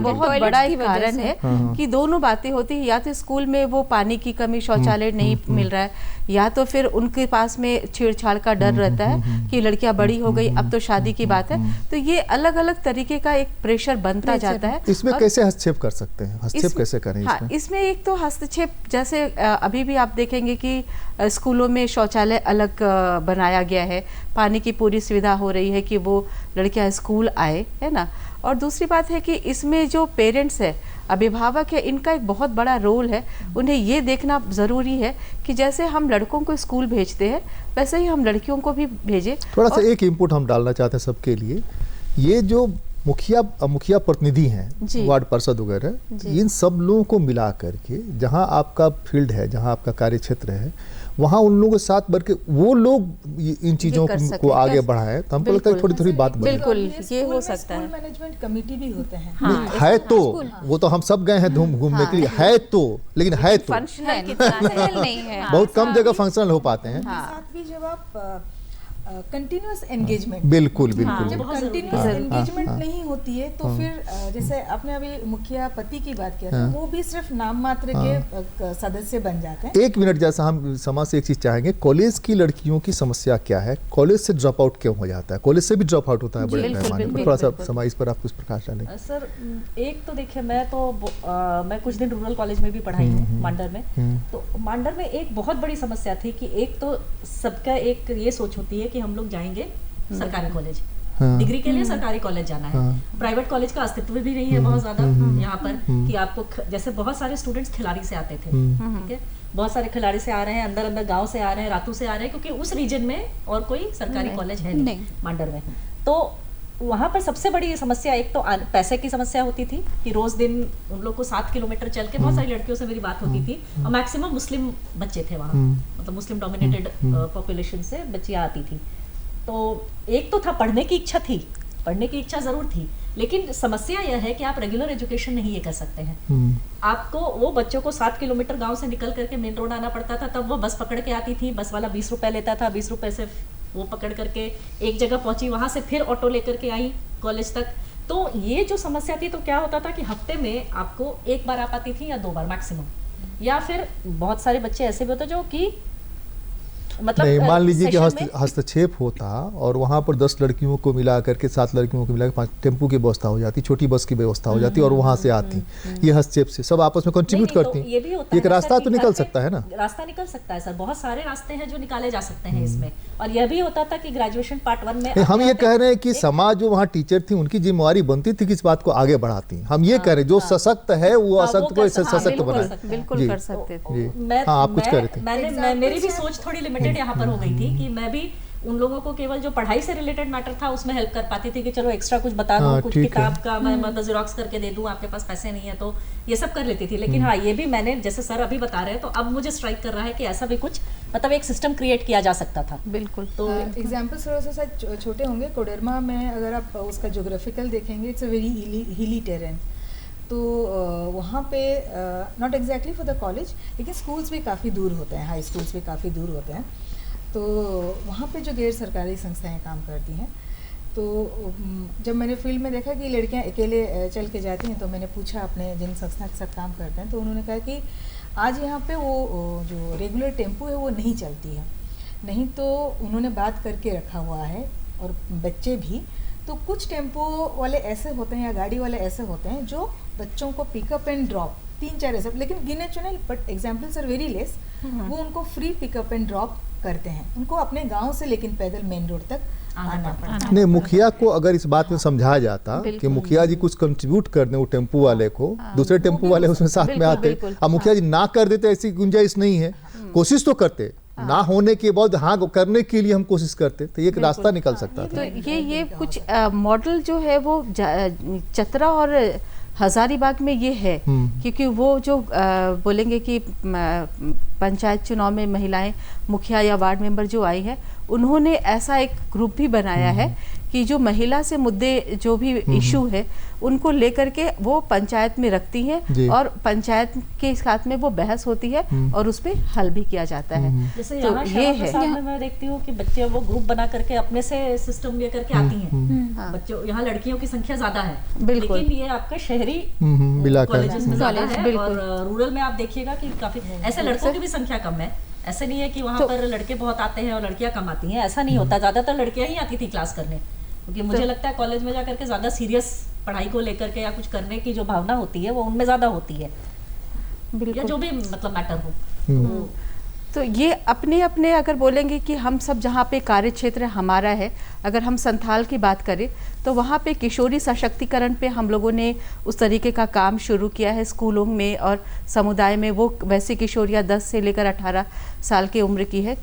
[SPEAKER 3] बहुत बड़ा एक कारण है कि दोनों बातें होती है, या तो स्कूल में वो पानी की कमी, शौचालय नहीं मिल रहा है, या तो फिर उनके पास में छेड़छाड़ का डर रहता है कि लड़कियां बड़ी हो गई, अब तो शादी की बात है। तो ये अलग अलग तरीके का एक प्रेशर बनता जाता है।
[SPEAKER 1] इसमें कैसे हस्तक्षेप कर सकते हैं, हस्तक्षेप कैसे करें?
[SPEAKER 3] हाँ, इसमें एक तो हस्तक्षेप, जैसे अभी भी आप देखेंगे कि स्कूलों में शौचालय अलग बनाया गया है, पानी की पूरी सुविधा हो रही है कि वो लड़कियां स्कूल आए, है ना। और दूसरी बात है कि इसमें जो पेरेंट्स है, अभिभावक है, इनका एक बहुत बड़ा रोल है। उन्हें ये देखना ज़रूरी है कि जैसे हम लड़कों को स्कूल भेजते हैं वैसे ही हम लड़कियों को भी भेजें।
[SPEAKER 1] थोड़ा सा एक इनपुट हम डालना चाहते हैं सबके लिए। ये जो मुखिया प्रतिनिधि हैं, वार्ड पार्षद वगैरह, इन सब लोगों को मिला करके जहां आपका फील्ड है, जहां आपका कार्य क्षेत्र है, वहाँ उन लोगों के साथ बढ़ के वो लोग इन चीजों को आगे बढ़ाएं, तो हमको लगता है थोड़ी थोड़ी बात
[SPEAKER 3] बिल्कुल ये हो सकता है।
[SPEAKER 5] स्कूल मैनेजमेंट कमेटी भी होते हैं।
[SPEAKER 1] है तो वो तो हम सब गए हैं घूमने के लिए, है तो, लेकिन है तो
[SPEAKER 4] नहीं है,
[SPEAKER 1] बहुत कम जगह फंक्शनल हो पाते हैं।
[SPEAKER 5] साथ भी जब आप कंटिन्यूअस एंगेजमेंट,
[SPEAKER 1] बिल्कुल
[SPEAKER 5] जब कंटिन्यूअस एंगेजमेंट नहीं होती है तो फिर जैसे आपने अभी मुखिया पति की बात किया था, वो भी सिर्फ नाम मात्र के सदस्य बन जाते हैं।
[SPEAKER 1] एक मिनट, जैसा हम समाज से एक चीज चाहेंगे, कॉलेज की लड़कियों की समस्या क्या है, कॉलेज से ड्रॉप आउट क्यों हो जाता है, कॉलेज से भी ड्रॉप आउट होता है बड़े पैमाने पर, थोड़ा सा समाज पर आप कुछ प्रकाश डालें।
[SPEAKER 2] सर एक तो देखिए, मैं कुछ दिन रूरल कॉलेज में भी पढ़ाई हूँ, मांडर में। तो मांडर में एक बहुत बड़ी समस्या थी कि एक तो सबका एक ये सोच होती है कि हम लोग जाएंगे सरकारी कॉलेज, डिग्री के लिए सरकारी कॉलेज जाना है। प्राइवेट कॉलेज का अस्तित्व भी नहीं है बहुत ज्यादा यहाँ पर, कि आपको जैसे बहुत सारे स्टूडेंट्स खिलाड़ी से आते थे, ठीक है, बहुत सारे खिलाड़ी से आ रहे हैं, अंदर अंदर गांव से आ रहे हैं, रातू से आ रहे हैं, क्योंकि उस रीजन में और कोई सरकारी कॉलेज है नहीं मांडर में। तो वहाँ पर सबसे बड़ी समस्या एक तो पैसे की समस्या होती थी कि रोज दिन उन लोग को 7 किलोमीटर चल के, बहुत सारी लड़कियों से मेरी बात होती थी, और मैक्सिमम मुस्लिम बच्चे थे वहाँ, मतलब मुस्लिम डोमिनेटेड पॉपुलेशन से बच्चियाँ आती थी। तो एक तो था पढ़ने की इच्छा थी, पढ़ने की इच्छा जरूर थी, लेकिन समस्या यह है कि आप रेगुलर एजुकेशन नहीं ये कर सकते हैं। आपको वो बच्चों को 7 किलोमीटर गांव से निकल करके मेन रोड आना पड़ता था, तब वो बस पकड़ के आती थी, बस वाला 20 रुपए लेता था, 20 रुपए से वो पकड़ करके एक जगह पहुंची, वहां से फिर ऑटो लेकर के आई कॉलेज तक। तो ये जो समस्या थी, तो क्या होता था कि हफ्ते में आपको एक बार आ पाती थी या 2 बार मैक्सिमम, या फिर बहुत सारे बच्चे ऐसे भी होते जो कि मतलब
[SPEAKER 1] नहीं, मान लीजिए कि हस्तक्षेप होता और वहाँ पर 10 लड़कियों को मिला करके 7 लड़कियों को मिला के 5 टेम्पू की व्यवस्था हो जाती, छोटी बस की व्यवस्था हो जाती और वहाँ से आती, ये हस्तक्षेप से सब आपस में कंट्रीब्यूट करती।
[SPEAKER 2] ये भी होता
[SPEAKER 1] एक रास्ता तो निकल सकता है ना,
[SPEAKER 2] रास्ता निकल सकता है सर, बहुत सारे रास्ते हैं जो निकाले जा सकते हैं इसमें। और यह भी होता था कि ग्रेजुएशन पार्ट 1 में
[SPEAKER 1] हम ये कह रहे हैं कि समाज जो वहाँ टीचर थी उनकी जिम्मेवारी बनती थी कि इस बात को आगे बढ़ाती। हम ये कह रहे हैं जो सशक्त है वो असक्त को सशक्त बनाए,
[SPEAKER 3] बिल्कुल कर सकते थे।
[SPEAKER 1] आप कुछ कह रहे थे।
[SPEAKER 2] मेरी भी सोच थोड़ी लिमिटेड यहाँ पर हो गई थी कि मैं भी उन लोगों को केवल जो पढ़ाई से रिलेटेड मैटर था उसमें हेल्प कर पाती थी कि चलो एक्स्ट्रा कुछ बता दूं, कुछ किताब का मैं मतलब ज़ेरॉक्स करके दे दूं, आपके पास पैसे नहीं है तो ये सब कर लेती थी। लेकिन हाँ, ये भी मैंने जैसे सर अभी बता रहे हैं, तो अब मुझे स्ट्राइक कर रहा है कि ऐसा भी कुछ मतलब एक सिस्टम क्रिएट किया जा सकता था।
[SPEAKER 3] बिल्कुल।
[SPEAKER 5] तो एग्जाम्पल्स थोड़ा सा छोटे होंगे। कोडरमा में अगर आप उसका ज्योग्राफिकल देखेंगे, इट्स अ वेरी हिली टेरेन, तो वहाँ पे not exactly for the college, लेकिन स्कूल्स भी काफ़ी दूर होते हैं, हाई स्कूल्स भी काफ़ी दूर होते हैं। तो वहाँ पे जो गैर सरकारी संस्थाएं काम करती हैं, तो जब मैंने फील्ड में देखा कि लड़कियाँ अकेले चल के जाती हैं, तो मैंने पूछा अपने जिन संस्था के साथ काम करते हैं, तो उन्होंने कहा कि आज यहाँ पे वो जो रेगुलर टेम्पो है वो नहीं चलती है, नहीं तो उन्होंने बात करके रखा हुआ है, और बच्चे भी, तो कुछ टेम्पो वाले ऐसे होते हैं या गाड़ी वाले ऐसे होते हैं जो बच्चों को पिकअप एंड ड्रॉप 3-4 ऐसे, लेकिन गिने चुने, but examples are very less, वो उनको फ्री पिकअप एंड ड्रॉप करते हैं, उनको अपने गांव से लेकिन पैदल मेन रोड तक आना पड़ता है।
[SPEAKER 1] नहीं, मुखिया को अगर इस बात में समझाया जाता कि मुखिया जी कुछ कंट्रीब्यूट कर दें वो टेम्पू वाले को, दूसरे टेम्पू वाले उसमें साथ में आते, अब मुखिया जी ना कर देते, ऐसी गुंजाइश नहीं है, कोशिश तो करते, ना होने के बाद हाँ करने के लिए हम कोशिश करते, तो एक रास्ता निकल सकता था।
[SPEAKER 3] तो ये कुछ मॉडल जो है वो चतरा और हजारीबाग में ये है, क्योंकि वो जो बोलेंगे कि पंचायत चुनाव में महिलाएं मुखिया या वार्ड मेंबर जो आई है, उन्होंने ऐसा एक ग्रुप भी बनाया है कि जो महिला से मुद्दे जो भी इशू है उनको लेकर के वो पंचायत में रखती हैं और पंचायत के साथ में वो बहस होती है और उस पर हल भी किया जाता है।
[SPEAKER 2] जैसे तो ये है, मैं देखती हूँ कि बच्चे वो ग्रुप बना करके अपने से सिस्टम लेकर के आती हैं। बच्चों, यहाँ लड़कियों की संख्या ज्यादा है, लेकिन ये आपका शहरी कॉलेजेस में ज्यादा है, और रूरल में आप देखिएगा कि काफी ऐसे लड़कों की भी संख्या कम है। ऐसे नहीं है कि वहाँ पर लड़के बहुत आते हैं और लड़कियां कम आती हैं, ऐसा नहीं होता, ज्यादातर लड़कियां ही आती थी क्लास करने, क्योंकि मुझे लगता है कॉलेज में जाकर के ज्यादा सीरियस पढ़ाई को लेकर के या कुछ करने की जो भावना होती है वो उनमें ज्यादा होती है, या जो भी मतलब मैटर हो।
[SPEAKER 3] तो ये अपने अपने अगर बोलेंगे कि हम सब जहाँ पे कार्य क्षेत्र हमारा है, अगर हम संथाल की बात करें तो वहाँ पे किशोरी सशक्तिकरण पे हम लोगों ने उस तरीके का काम शुरू किया है स्कूलों में और समुदाय में। वो वैसी किशोरियाँ 10 से लेकर 18 साल की उम्र की है,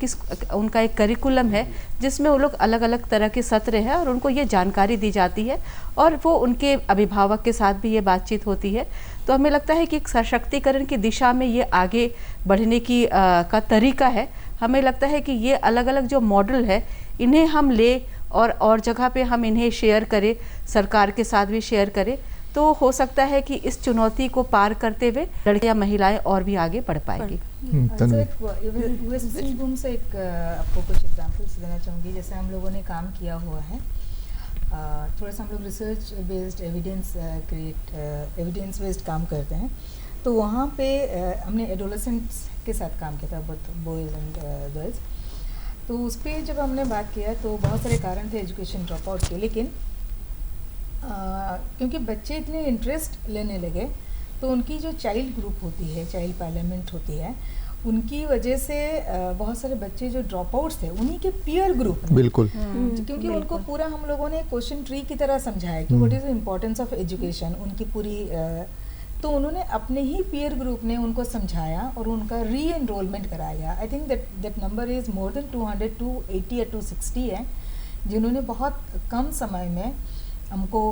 [SPEAKER 3] उनका एक करिकुलम है जिसमें वो लोग अलग अलग तरह के सत्र हैं और उनको ये जानकारी दी जाती है और वो उनके अभिभावक के साथ भी ये बातचीत होती है। तो हमें लगता है कि एक सशक्तिकरण की दिशा में ये आगे बढ़ने की का तरीका है। हमें लगता है कि ये अलग अलग जो मॉडल है इन्हें हम ले और जगह पे हम इन्हें शेयर करें, सरकार के साथ भी शेयर करें, तो हो सकता है कि इस चुनौती को पार करते हुए लड़कियां महिलाएं और भी आगे बढ़ पाएंगी।
[SPEAKER 5] वेस्ट भूमि से एक आपको कुछ एग्जांपल्स देना चाहूँगी। जैसे हम लोगों ने काम किया हुआ है, थोड़ा सा हम लोग रिसर्च बेस्ड एविडेंस बेस्ड काम करते हैं। तो वहाँ पे हमने एडोलेसेंट्स के साथ काम किया था, बोथ बॉयज़ एंड गर्ल्स। तो उस पर जब हमने बात किया तो बहुत सारे कारण थे एजुकेशन ड्रॉप आउट के, लेकिन क्योंकि बच्चे इतने इंटरेस्ट लेने लगे तो उनकी जो चाइल्ड ग्रुप होती है, चाइल्ड पार्लियामेंट होती है, उनकी वजह से बहुत सारे बच्चे जो ड्रॉप आउट्स थे उन्हीं के पीयर ग्रुप में,
[SPEAKER 1] बिल्कुल
[SPEAKER 5] क्योंकि उनको पूरा हम लोगों ने क्वेश्चन ट्री की तरह समझाया कि what is the importance of education, उनकी पूरी तो उन्होंने अपने ही पीयर ग्रुप ने उनको समझाया और उनका री एनरोलमेंट कराया। I think that number is more than 200, 280 या 260 है, जिन्होंने बहुत कम समय में हमको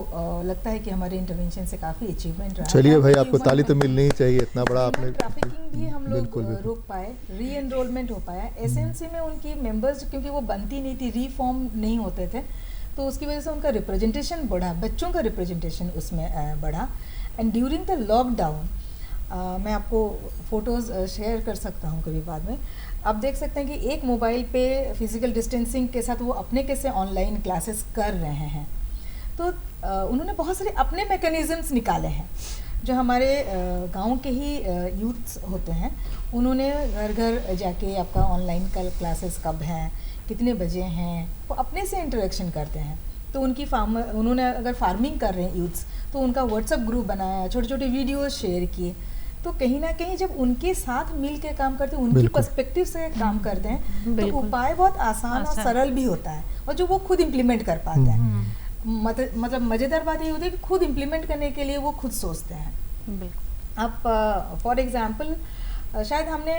[SPEAKER 5] लगता है कि हमारे इंटरवेंशन से काफ़ी अचीवमेंट रहा।
[SPEAKER 1] चलिए भाई, आपको ताली तो मिलनी ही चाहिए, इतना बड़ा आपने
[SPEAKER 5] ट्रैफिकिंग भी हम लोग रोक पाए, री एनरोलमेंट हो पाया। एसएनसी में उनकी मेंबर्स क्योंकि वो बनती नहीं थी, रीफॉर्म नहीं होते थे, तो उसकी वजह से उनका रिप्रेजेंटेशन बढ़ा, बच्चों का रिप्रेजेंटेशन उसमें बढ़ा। एंड ड्यूरिंग द लॉकडाउन मैं आपको फ़ोटोज़ शेयर कर सकता हूँ कभी बाद में, आप देख सकते हैं कि एक मोबाइल पे फिज़िकल डिस्टेंसिंग के साथ वो अपने कैसे ऑनलाइन क्लासेस कर रहे हैं। तो उन्होंने बहुत सारे अपने मैकेनिज़म्स निकाले हैं। जो हमारे गांव के ही यूथ्स होते हैं, उन्होंने घर घर जाके आपका ऑनलाइन क्लासेस कब हैं, कितने बजे हैं, वो अपने से इंटरेक्शन करते हैं। तो उनकी उन्होंने अगर फार्मिंग कर रहे हैं यूथ्स, तो उनका व्हाट्सएप ग्रुप बनाया, छोटे छोटे वीडियोस शेयर किए। तो कहीं ना कहीं जब उनके साथ मिल के काम करते हैं, उनकी पर्सपेक्टिव से काम करते हैं, तो उपाय बहुत आसान और सरल भी होता है, और जो वो खुद इम्प्लीमेंट कर पाते हैं। मतलब मज़ेदार बात ये होती है कि खुद इम्प्लीमेंट करने के लिए वो खुद सोचते हैं। अब फॉर एग्जांपल शायद हमने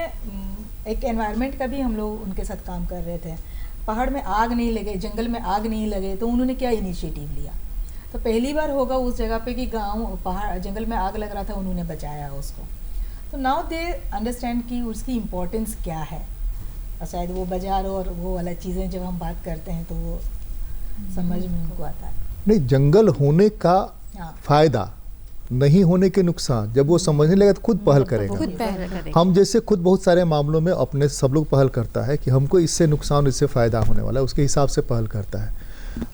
[SPEAKER 5] एक एनवायरनमेंट का भी हम लोग उनके साथ काम कर रहे थे। पहाड़ में आग नहीं लगे, जंगल में आग नहीं लगे, तो उन्होंने क्या इनिशिएटिव लिया। तो पहली बार होगा उस जगह पे कि पहाड़ जंगल में आग लग रहा था, उन्होंने बचाया उसको। तो नाउ दे अंडरस्टैंड कि उसकी इम्पोर्टेंस क्या है। और शायद वो बाजार और वो वाला चीज़ें जब हम बात करते हैं तो वो समझ में उनको आता है।
[SPEAKER 1] नहीं, जंगल होने का फायदा, नहीं होने के नुकसान जब वो समझने लगे तो खुद पहल करेगा। हम जैसे खुद बहुत सारे मामलों में अपने सब लोग पहल करता है कि हमको इससे नुकसान, इससे फ़ायदा होने वाला है, उसके हिसाब से पहल करता है।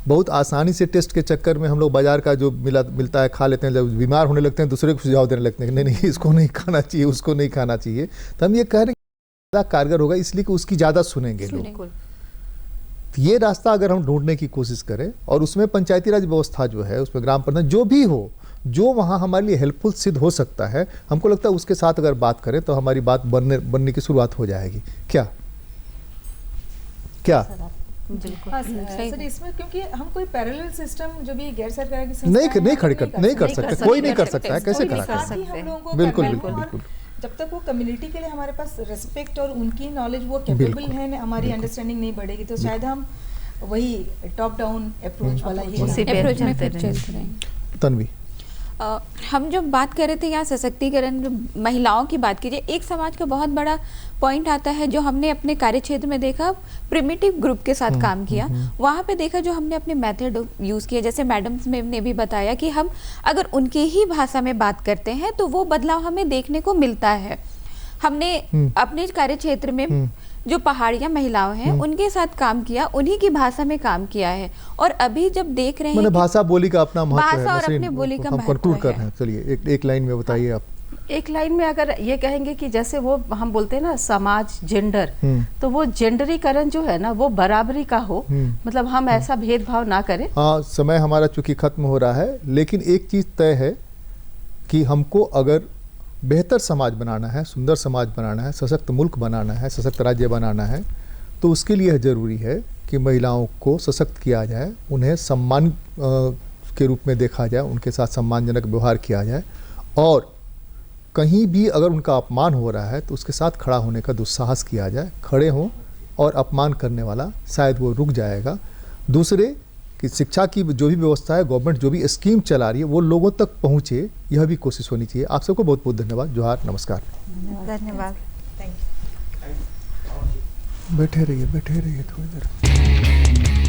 [SPEAKER 1] बहुत आसानी से टेस्ट के चक्कर में हम लोग बाजार का जो मिलता है खा लेते हैं। जब बीमार होने लगते हैं दूसरे को सुझाव देने लगते हैं कि नहीं इसको नहीं खाना चाहिए, उसको नहीं खाना चाहिए। तो हम ये कह रहे हैं कि ज़्यादा कारगर होगा, इसलिए कि उसकी ज़्यादा सुनेंगे लोग। ये रास्ता अगर हम ढूंढने की कोशिश करें, और उसमें पंचायती राज व्यवस्था जो है, उसमें ग्राम प्रधान जो भी हो, जो वहाँ हमारे लिए हेल्पफुल सिद्ध हो सकता है, हमको लगता है उसके साथ अगर बात करें तो हमारी बात बनने की शुरुआत हो जाएगी। क्या
[SPEAKER 5] सर इसमें क्योंकि हम कोई पैरेलल सिस्टम जो भी गैर सरकारी की
[SPEAKER 1] नहीं कर सकते, कोई नहीं कर सकता है, कैसे करा
[SPEAKER 5] सकते?
[SPEAKER 1] बिल्कुल बिल्कुल बिल्कुल।
[SPEAKER 5] जब तक वो कम्युनिटी के लिए हमारे पास रिस्पेक्ट और उनकी नॉलेज वो कैपेबल है, हमारी अंडरस्टैंडिंग नहीं बढ़ेगी, तो शायद हम वही टॉप डाउन अप्रोच वाला ही
[SPEAKER 4] अप्रोच में फिर चलते रहें।
[SPEAKER 1] तन्वी,
[SPEAKER 4] हम जो बात कर रहे थे यहाँ सशक्तिकरण, जो महिलाओं की बात कीजिए, एक समाज का बहुत बड़ा पॉइंट आता है जो हमने अपने कार्य क्षेत्र में देखा, प्रिमिटिव ग्रुप के साथ काम किया। वहाँ पे देखा जो हमने अपने मेथड यूज़ किया, जैसे मैडम ने भी बताया कि हम अगर उनके ही भाषा में बात करते हैं तो वो बदलाव हमें देखने को मिलता है। हमने अपने कार्य क्षेत्र में जो पहाड़िया महिलाओं हैं उनके साथ काम किया, उन्हीं की भाषा में काम किया है। और अभी जब देख रहे हैं
[SPEAKER 1] भाषा बोली का अपना महत्व है,
[SPEAKER 4] भाषा और अपने बोली का महत्व है।
[SPEAKER 1] चलिए एक लाइन में बताइए आप।
[SPEAKER 3] एक लाइन में अगर ये कहेंगे कि जैसे वो हम बोलते हैं ना समाज जेंडर, तो वो जेंडरीकरण जो है ना वो बराबरी का हो, मतलब हम ऐसा भेदभाव ना करें।
[SPEAKER 1] हाँ, समय हमारा चूंकि खत्म हो रहा है, लेकिन एक चीज़ तय है कि हमको अगर बेहतर समाज बनाना है, सुंदर समाज बनाना है, सशक्त मुल्क बनाना है, सशक्त राज्य बनाना है, तो उसके लिए ज़रूरी है कि महिलाओं को सशक्त किया जाए, उन्हें सम्मान के रूप में देखा जाए, उनके साथ सम्मानजनक व्यवहार किया जाए, और कहीं भी अगर उनका अपमान हो रहा है तो उसके साथ खड़ा होने का दुस्साहस किया जाए। खड़े हों और अपमान करने वाला शायद वो रुक जाएगा। दूसरे कि शिक्षा की जो भी व्यवस्था है, गवर्नमेंट जो भी स्कीम चला रही है, वो लोगों तक पहुँचे, यह भी कोशिश होनी चाहिए। आप सबको बहुत बहुत धन्यवाद। जोहार, नमस्कार,
[SPEAKER 3] धन्यवाद।
[SPEAKER 1] बैठे रहिए थोड़ी देर।